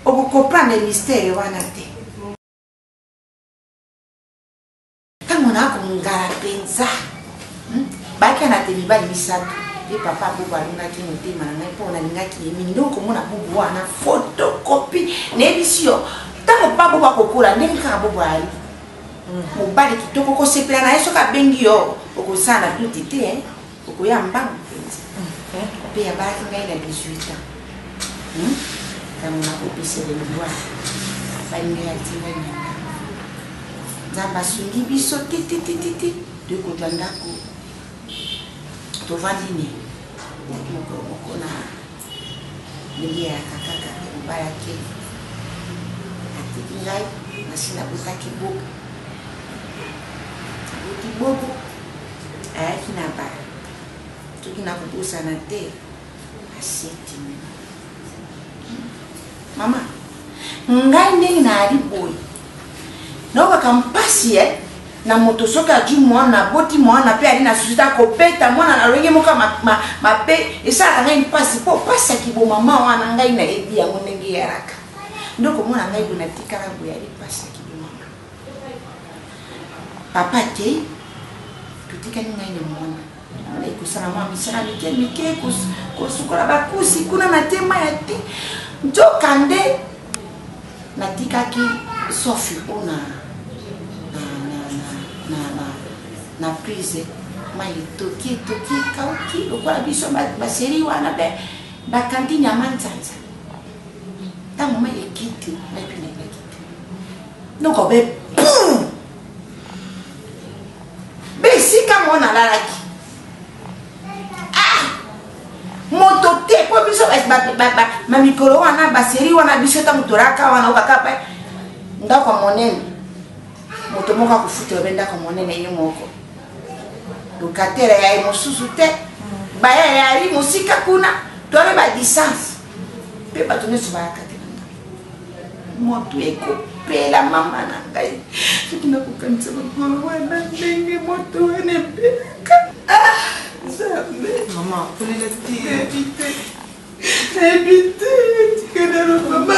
okokomprendre mystère wana te. Tango nakongala penza baki na te mibali misatu ye papa bubu alingaki motema na ngai mpo nalingaki ye mingi ndenge komona bubu wana photocopie nayebi yo ntango pa bubu akokola ndenge kaka bubu ali mobali kitoko okosepela na ye soki abengi yo okosala duti te okoya mbangu mpenza mpe yabalaki ngai na 18 ans ntango nakopesele liwa balingai yatingai na ndako nzambe asungi biso tititititi dekotwa ndako tovandi ne moko na ndenge yaka kaka obalaki atiki ngai nasi nabotaki boka bobo ayaki na ba toki na kobosana te aseti mama ngai ndenge naali boye naobaka mpasi na moto soki aju mwana boti mwana mpe ali na susita kobeta mwana na lolenge moko mabe esalaka ngai mpasi mpo pasi akiboma mama wana ngai nayebi yango ndenge yaraka ndoko mwana ngai boye natikaka boye ali pasi akiboma papa te tutikali ngai ne mwana ekosala mwa misala mike kosukola bakusi kuna na tema ya te nzoka nde natikaki sofi mpona na prise mai etoki ekauki lokola biso baseri wana bakantine ya manzanza ntango mai ekiti maipinekaki te noko be besika mona alalaki moto te po biso mamikolo wana baseri wana biso ntango tolaka wana okaka pa ndako monene moto moko akofutela mpe ndako monene ye moko lokatere ya ye mosusu te baya yali mosika kuna toale badistance mpe bato nyonso bayaka te moto ekopela mama na ngai soki nakokanisa mama wana ndenge moto wana epelaka nzambe mama kolela te nayebi te tikanalo mama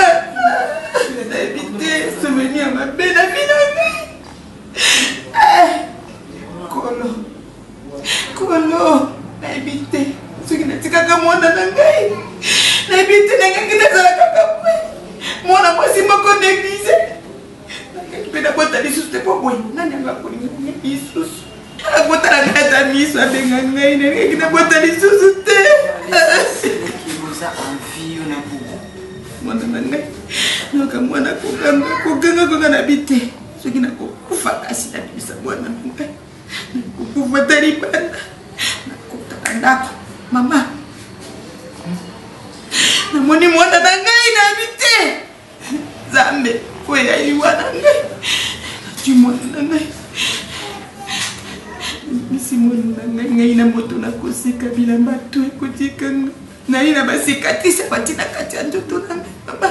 nayebi te souvenir mabe na bino ngai kolo nayebi te soki natikaka mwana na ngai nayebi te nangaki nazala kaka mwe mwana mwasi moko neglize nangaki mpe nabota lisusu te po boye nani anga kolinga lisusu akotala ngai ata miso abenga ngai nangaki nabota lisusu te mwana na ngai noka mwana koganga na bite soki nakokufa kasi nabimisa mwana na ngai nakokufa ta libanda nakotaka ndako mama namoni mwana na ngai nayebi te nzambe oyo ayiwa na ngai natui mwana na ngai misi mwana na ngai na moto nakosika bilamba to ekotikanga nayi na basikatrise batina kati ya nzoto na ngai mama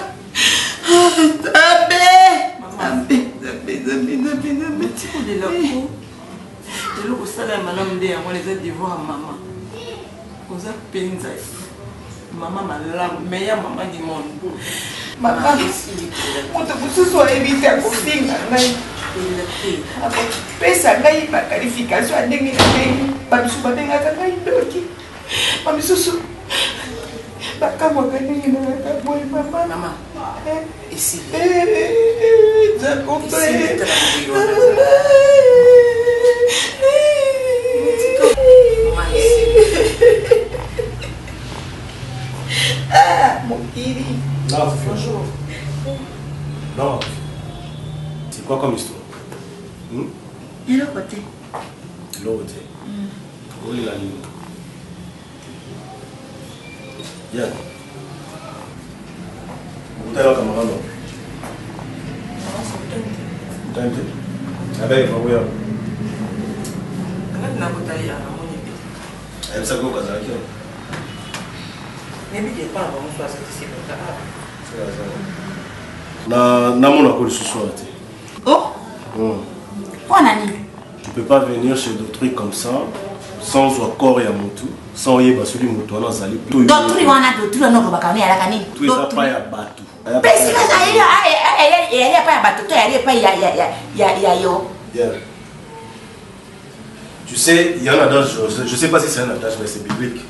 eloko osala ya malamu nde yango eza devoir mama oza penza maman malamu meilleure maman du monde. Maman, moto mosusu ayebi te akofinga ngai apesa ngai baqualification ya ndenge na ndenge bamisu babengaka ngai ndoki bamisusu bakamwaka ndenge nalaka boye mama mokili. Bonjour. Non. C'est quoi comme histoire? Il est côté. L'autre. Où est la ligne? Bien. Vous êtes là, camarade? Vous êtes là? Avec, vous voyez. Elle s'est quoi, Kazaki? Namona ko ce soir. Oh. On a ni. Tu peux pas venir chez d'autrui comme ça sans accord ya mutu, sans yeba celui mutu na zali. D'autrui wana d'autrui na ko bakani ala kani. Tu es pas ya batu. Parce que ça il y a pas ya batu, il y a pas ya yo. Bien. Tu sais, il y a un adage, je sais pas si c'est un adage mais c'est biblique.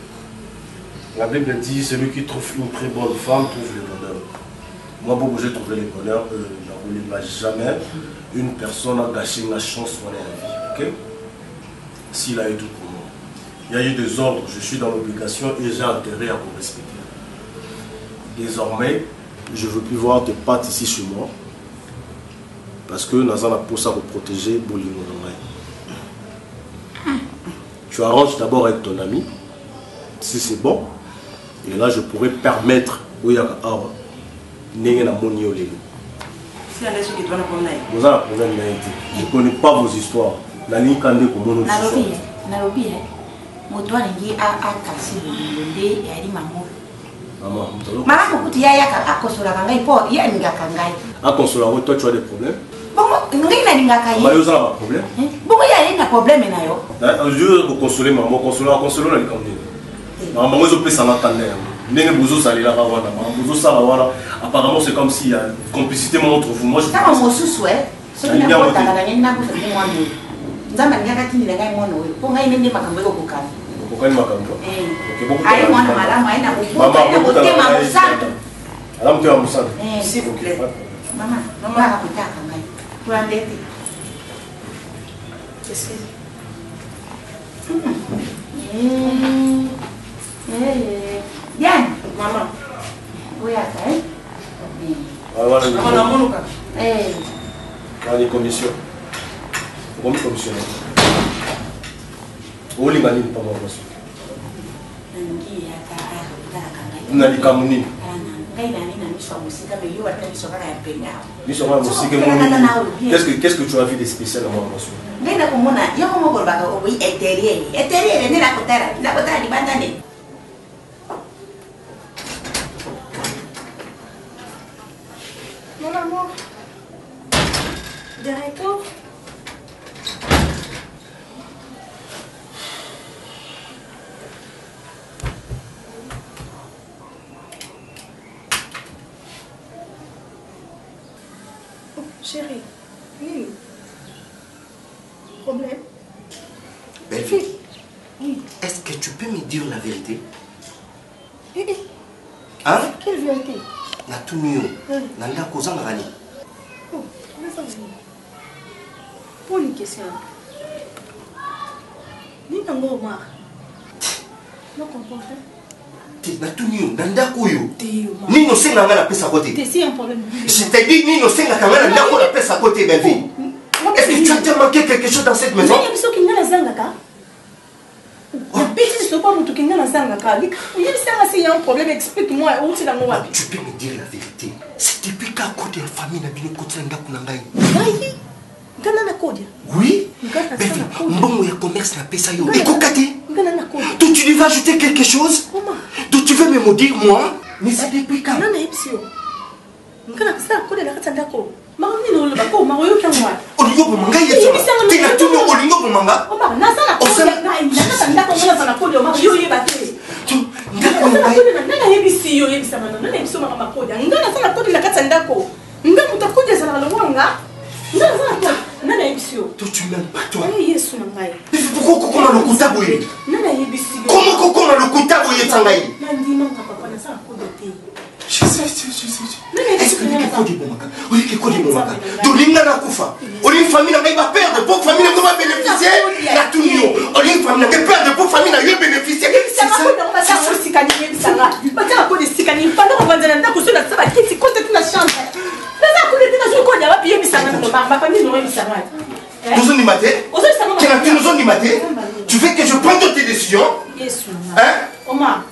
La Bible dit, celui qui trouve une très bonne femme trouve le bonheur. Moi, pour j'ai trouvé le bonheur, je ne voulais jamais une personne a gâché ma chance dans la vie. Ok? S'il a eu tout pour moi. Il y a eu des ordres, je suis dans l'obligation et j'ai intérêt à vous respecter. Désormais, je ne veux plus voir tes pattes ici chez moi. Parce que nous avons pour ça pour protéger Bolingo. Tu arranges d'abord avec ton ami, si c'est bon. Et là, je pourrais permettre au Yaka Awa Nenga Moni Olelo. Si elle est sur qui doit vous avez un problème. Je ne connais pas vos histoires. La ligne Kandé comme mon autre. Nalobi, motoa ningi a kasi bonde ya di mamu. Maman, beaucoup ya a consola kangai po ya ninga kangai. A consola toi tu as des problèmes? Bon, ngai na ninga kai. Ba yo za ba problème? Bon ya ina problème na yo. Je veux consoler maman, consoler na likandi. Maman zo pesa na tande. Ndenge bozo salila ka wana, bozo sala wana. Apparemment c'est comme s'il y a une complicité entre vous. Moi je pense. Ça mo susu Ce qui n'a pas ta la na ko se mo ndo. Nzamba nyaka tini la ngai mono we. Ko ngai nende makambo ko kokana. Kokani makambo. Ai mwana malamu aina kukuta ina kutema musanto. Alamu tu musanto. S'il vous plaît. Maman, maman akutaka ngai. Tuandete. Qu'est-ce que Diane, maman. Oui, attends. Maman, les commissions. Comment commissionner? Où les manines pas moi aussi? Qu'est-ce que tu as vu de spécial dans mon monsieur? Mon amour, directeur. Oh, chérie, oui. Problème? Belle fille. Oui. Est-ce que tu peux me dire la vérité? Hein? Quelle vérité? Na tunio. Nanda kozanga rani. Oh, comment ça va? Pour une question. Ni tango Omar. Non comprends. Na tunio. Nanda koyo. Ni no senga ngala pesa côté. C'est un problème. Je t'ai dit ni no senga ngala ndako la pesa côté belle fille. Est-ce que tu as déjà manqué quelque chose dans cette maison? Il y a qui n'a la zangaka. Tu peux me dire la vérité. C'est depuis quand côté la famille n'a bien côté Ndakunangai. Oui. Bon, il y a commerce na pesa yo. Donc tu lui vas ajouter quelque chose? Donc tu veux me maudire moi? Mais c'est depuis quand? Nana yebisi yo yebisa mana nana yebisi mama makodi. Ngana sana kodi na kata ndako. Ngana mutakodi sana longwanga. Nana yebisi yo. Toi tu m'aimes pas toi. Eh Yesu na ngai. Pourquoi comment le kuta boye? Nana yebisi yo. Comment le kuta boye sangai? Nandi manga papa na sana kodi te. Je sais. Est-ce que tu peux dire bon matin? Oui, tu peux dire bon matin. Tu n'as pas kufa. On est une famille n'a pas perdre pour famille n'a pas bénéficier. La tout nous. On est une famille n'a pas perdre pour famille n'a pas bénéficier. C'est ça. On va faire un sikani yebisanga. Bata na kodi sikani pendant on va dire ndako so na saba kiti kote tuna chance. Nana kodi tuna so kodi abapi yebisanga no ma famille no yebisanga. Nous on y maté. Tu nous on y maté. Tu veux que je prenne tes décisions? Hein? Oma.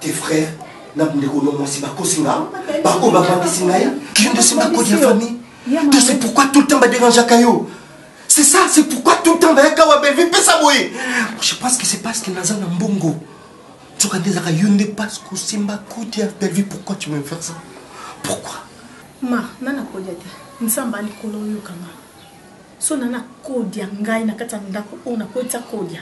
Tes frères, c'est pourquoi tout le temps va déranger Kayo. C'est ça, c'est pourquoi tout le temps va déranger Kayo. Je pense que c'est parce qu'il n'a pas de bongo. Tu as des ayons parce que Simba Koudia Belvi, pourquoi tu me fais ça? Pourquoi? Ma, nana Kodiate, Nsamba ni kolo yokama. So nana Kodia ngai na kata ndako ona koita Kodia.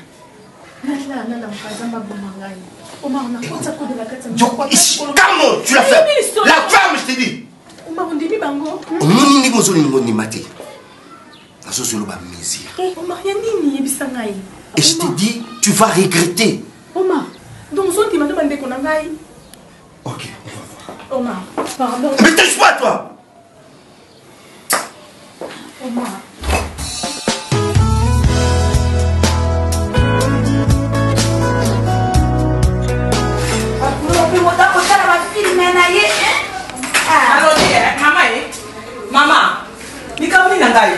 Nana mkazamba bomangai. Oma ona koita Kodia na kata ndako. Calme, tu l'as fait. La femme, je te dis. Oma ondibi bango. Nini ni mozoni ngoni mate. La société va mesir. Oma nini yebisa ngai. Et je te dis, tu vas regretter. Oma, donc son ti mando bande ko ngai. OK, on va voir. Oma, pardon. Mais touche pas toi. Oma. Mama, likamuni na ngai.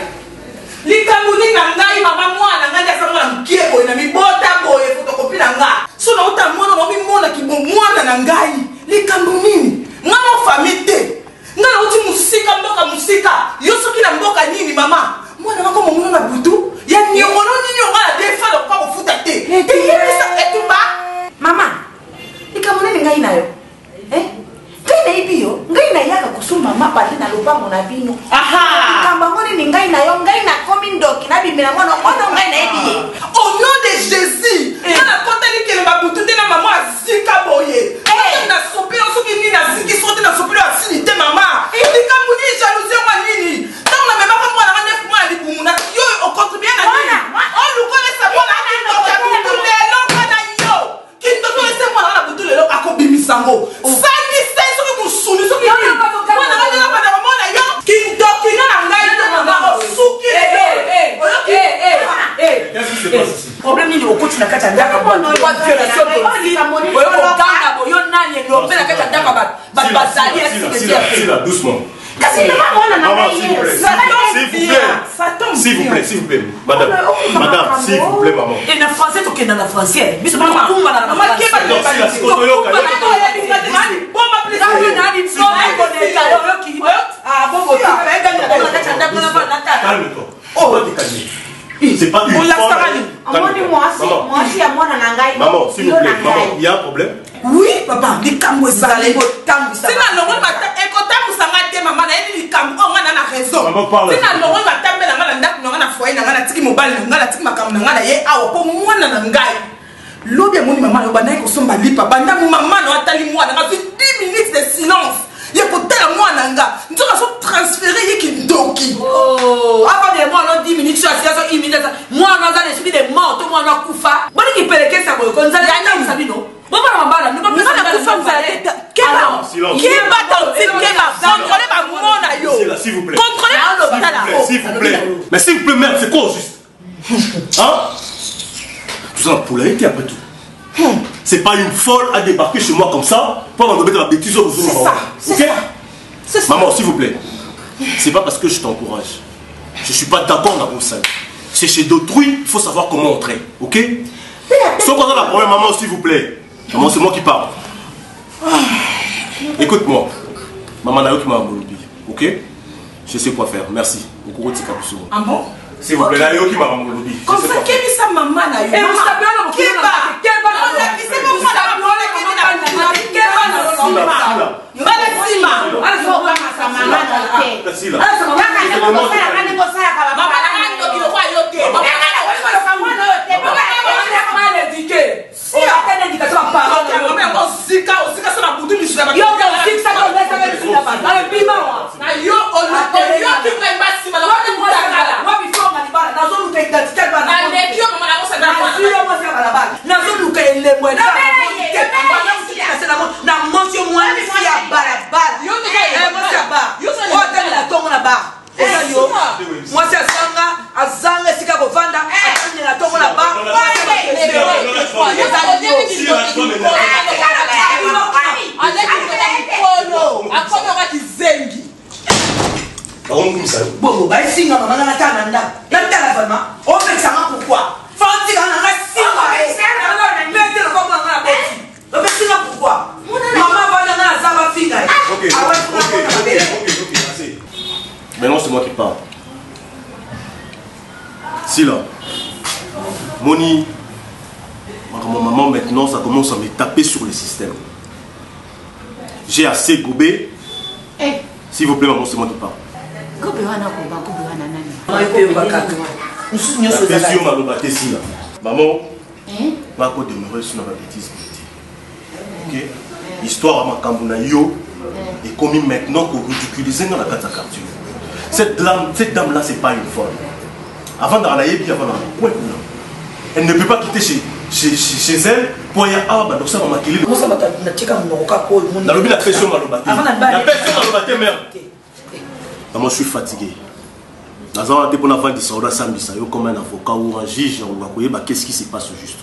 Likamuni na ngai mama mwana ngai asanga mkiebo na mibota boye fotokopi na nga. So na uta mwana na mimona kibo mwana na ngai. Likamuni. Ngana famille. Ngana uti musika mboka musika. Yosoki na mboka nini mama? Mwana wako mumuna na butu. Ya nyongono nini ngana defa lo kwa kufuta te. Yebisa etumba. Mama. Likamuni ngai nayo. Ngai na ibio, ngai na yaka kusuma mapa na lupango na bino. Aha! Kamba ngoni ni ngai na yo, ngai na komi ndoki na bimela ngono ngai na ibie. Au nom de Jésus, na kotali ke ba butunde na mama azika boye. Na sopelo soki ni na ziki sote na sopelo asinite mama. Ndika muni jalousie kwa nini? Tant na mema kwa mwana ngane kuma libumu na yo au contribuer na nini? On nous connaît ça mwana kindo cha butunde longa na yo. Kindo to ese mwana na butunde lo akobimisango. Sani senso ki musuni soki ni. Mwana ngane na bana mwana yo. Kindo kina na ngai to mama suki. Qu'est-ce qui se passe ici? Problème ni au coach na kata ndaka ba violation politique. Oyo kanga boyo nani ndio pela kata ndaka ba bazali Si là, doucement. Kasi na mwana na Maman, s'il vous plaît, madame, s'il vous plaît, maman. Et na français to kenda na français. Biso ba kumba na maman ke ba Calme-toi. C'est pas une Maman, s'il vous plaît, maman, il y a un problème? Oui, papa, ni kamwe sale bo tambu sa. Sina longo mata e ko tambu sa ngate mama na ni kambu o ngana na raison. Sina longo mata mbela ngana ndaku ngana foyer na ngana tiki mobile na ngana tiki makamu na ngana ye awo po mwana na ngai. Lobi moni mama yo bana ko somba lipa banda mama na atali mwana na 10 minutes de silence. Ye ko tela mwana nga. Nzoka so transférer ye ki doki. Oh, avant de moi non 10 minutes sur la 1 minute. Moi on a l'esprit de mort, moi on a kufa. Boni ki peleke sa boyo konza ya sabino. Bonjour maman, nous ne pouvons pas faire s'il vous plaît. S'il vous plaît. Mais s'il vous plaît, merde, c'est quoi au juste? Hein? Tout ça, pour l'arrêter après tout. C'est pas une folle à débarquer chez moi comme ça pour m'enlever de la bêtise au bout. Ok? Maman, s'il vous plaît. C'est pas parce que je t'encourage. Je suis pas d'accord dans vos salles. C'est chez d'autrui, il faut savoir comment entrer. Ok? Sauf qu'on a la première maman, s'il vous plaît. Maman, c'est moi qui parle. Écoute-moi. Maman Nayo qui m'a embolobi. Ok? Je sais quoi faire. Merci. Ah bon? S'il vous plaît, Nayo qui m'a embolobi. Comme ça, quelle est sa maman Nayo? na monsieur moi ici à balabala moi c'est Sanga azanga sika kovanda atani na tongo na ba bon bah ici non maman na tana nda na tana vraiment on fait ça pourquoi fanti na na singa mais le comment na boti on fait ça pourquoi maman va dans la zaba finga ok assez. Maintenant c'est moi qui parle. Si là, Moni, ma maman maintenant ça commence à me taper sur le système. J'ai assez gobé. S'il vous plaît maman c'est moi qui parle. La pression m'a lobaté si là. Maman, va encore demeurer sur la bêtise. Ok? L'histoire à ma Kambouna yo est commis maintenant qu'on ridiculise dans la carte à quartier. Cette dame là c'est pas une folle. Avant d'aller bien avant d'aller. Elle ne peut pas quitter chez elle pour y aller à donc ça m'a maquillé. Comment ça m'a tika monoka ko monde. La lobby la pression m'a lobaté. La pression m'a lobaté merde. Moi je suis fatigué. Dans un dépôt avant de Saoura Sambisa yo comme un avocat ou un juge on va voir qu'est-ce qui se passe juste.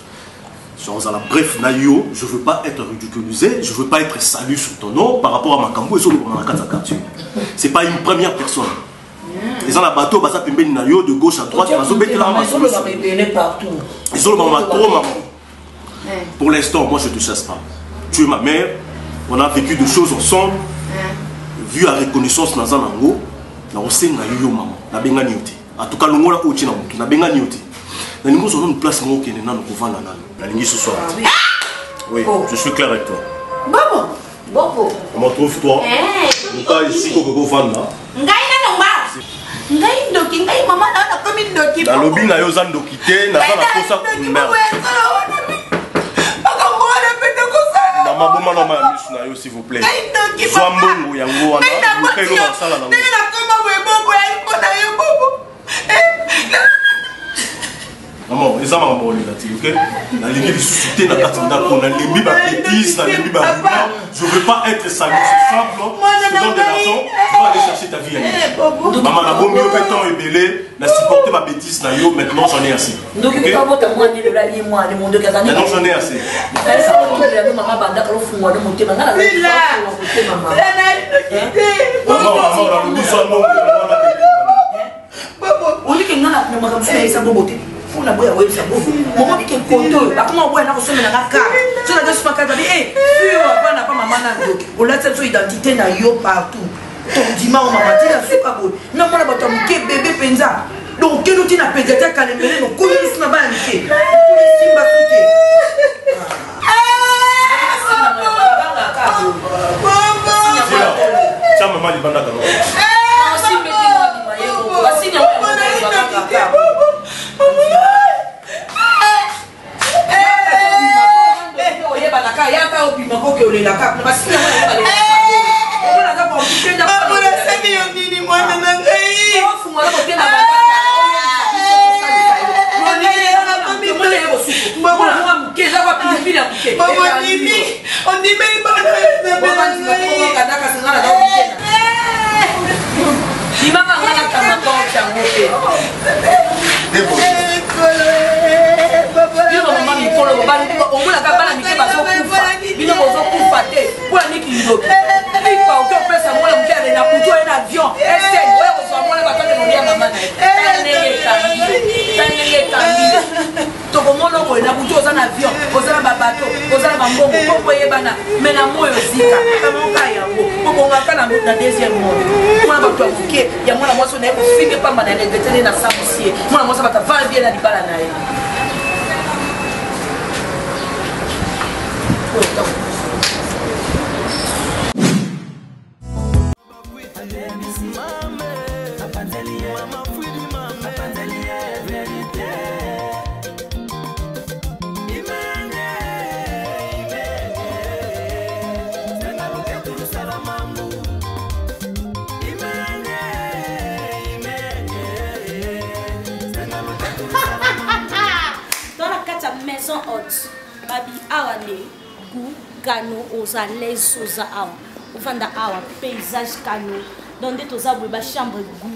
Bref, Nayo, je ne veux pas être ridiculisé, je ne veux pas être salué sur ton nom par rapport à Makambo et sur le Ce n'est pas une première personne. Ils ont la bateau, ils ont Nayo de gauche à droite, ils ont partout. Ils ont le maman trop, maman. Pour l'instant, moi je ne te chasse pas. Tu es ma mère, on a vécu des choses ensemble, vu la reconnaissance dans un ango, on sait Nayo, maman, na benga niote. En tout cas, l'ongo la ochi na mutu, na benga niote. Nous avons une place qui est dans le couvent. Ce soir. Oui, je suis clair avec toi. Bobo. Comment trouves-toi? Nous sommes ici au couvent. La lobby n'a pas de quitter, n'a pas de ça. Merde. Maman, s'il vous plaît. Zoambongo, yango, maman, les amants ont ok? La ligne de susciter la catina qu'on a les mis ma bêtise, la ligne je veux pas être sale, c'est simple. Je te donne de l'argent, tu vas aller chercher ta vie ailleurs. Maman, la bombe au béton est belée, n'a supporté ma bêtise, maintenant j'en ai assez. Donc, il faut que tu maintenant j'en ai assez. On a beau avoir ça beaucoup. Maman dit que conto, à comment on voit na kosomela na carte. Tu na juste pas carte eh, sur avant na pas maman na ndo. On a cette identité na yo partout. Ton dimanche maman tu la super beau. Non moi na bato muke bébé penza. Donc que nous tu na pédata kalemele no communiste na ba muke. Simba tuke. Tiens maman les bandas alors. Si mettez moi di mayo. Basi na moi ngabi awa ne gu kano oza les oza awa ovanda awa paysage kano donc nde toza boye bachambre gu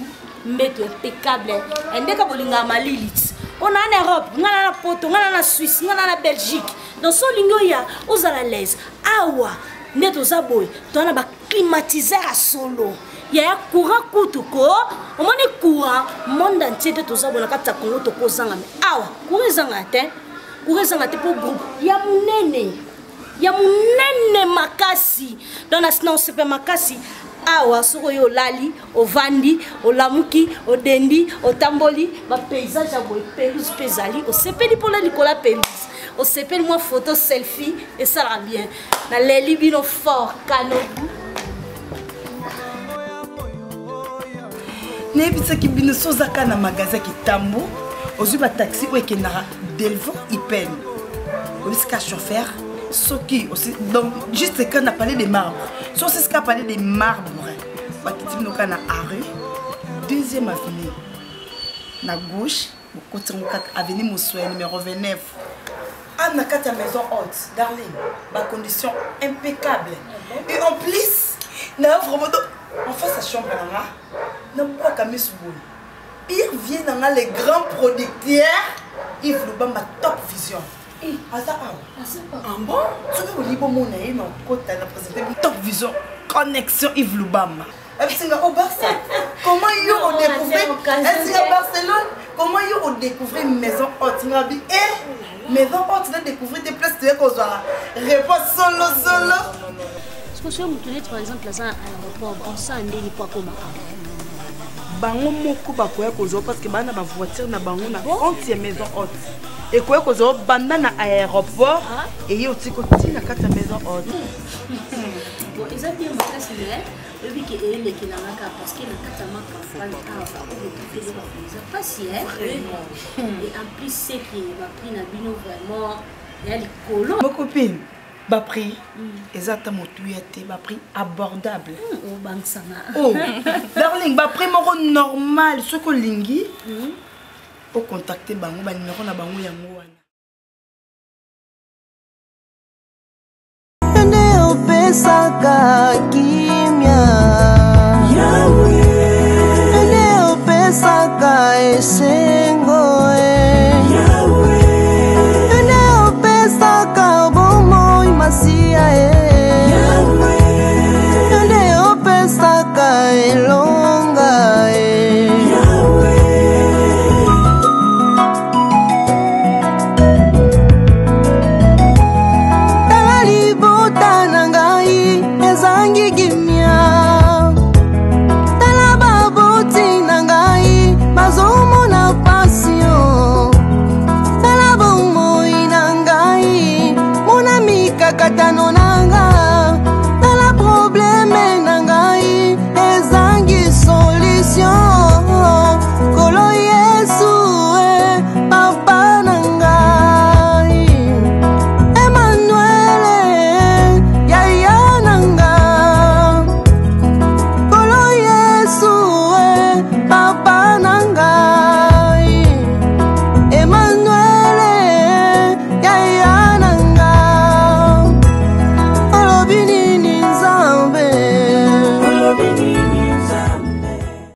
mbeto impeccable endeka bolinga malilit on a en Europe ngana na poto ngana na Suisse ngana na Belgique donc so lingo ya ozala les awa nde toza boye tona ba climatiser à solo ya courant kutu ko omoni courant monde entier te toza bona kata Congo to kozanga me awa kurizanga te pour groupe ya munene makasi dans la super makasi awa soko yo lali ovandi olamuki odendi otamboli ba paysage ya boye pelouse pezali osepeli pour la likola pelouse osepeli moi photo selfie et ça va bien na leli bino fort kanobu nayebisaki bino sozaka na magasin kitambo ozwi bataxi oyo ekendaka delvon ipene obisika chauffeur soki aussi donc juste quand on a parlé des marbres so c'est ce qu'on a parlé des marbres bakiti bino ka na arrêt deuxième avenue na gauche côté avenue Moussoua numéro 29 na kati ya maison haute darling ba condition impeccable et en plus na vraiment en face à chambre là na quoi comme ce boy il vient dans les grands producteurs Yves Lubamba Top Vision asa ah bon ce que vous libo mona et non côté na présenter Top Vision connexion Yves Lubamba au Barça comment yo on découvre est-ce à Barcelone comment yo on découvre maison haute ngabi et maison haute on découvrir des places de cause réponse solo ce que je me tenais par exemple là à l'aéroport on sent ndeni kwa koma bango moko bakoya kozo parce que bana ba voiture na bango na honte ya maison haute et koya kozo banda na aéroport et yo tiko tina kata maison haute bon ils ont bien makasi mais oui que elle est qui n'a pas parce que la kata maka fani ava ou tout fait les pas si et en plus c'est qui va prix na bino vraiment elle colo ma copine ba prix exactement motuete ba prix abordable au bansana oh darling ba prix moko normal ce ko lingi pour contacter bango ba numéro na bango yango wana ene opesaka kimia yawe ene opesaka esengo yawe ene opesaka masia yawe ene opesaka elonga yawe tala libota na ngai ezangi kimia tala baboti na ngai bazomona pasio tala bomoi na ngai mona mikakatano na ngai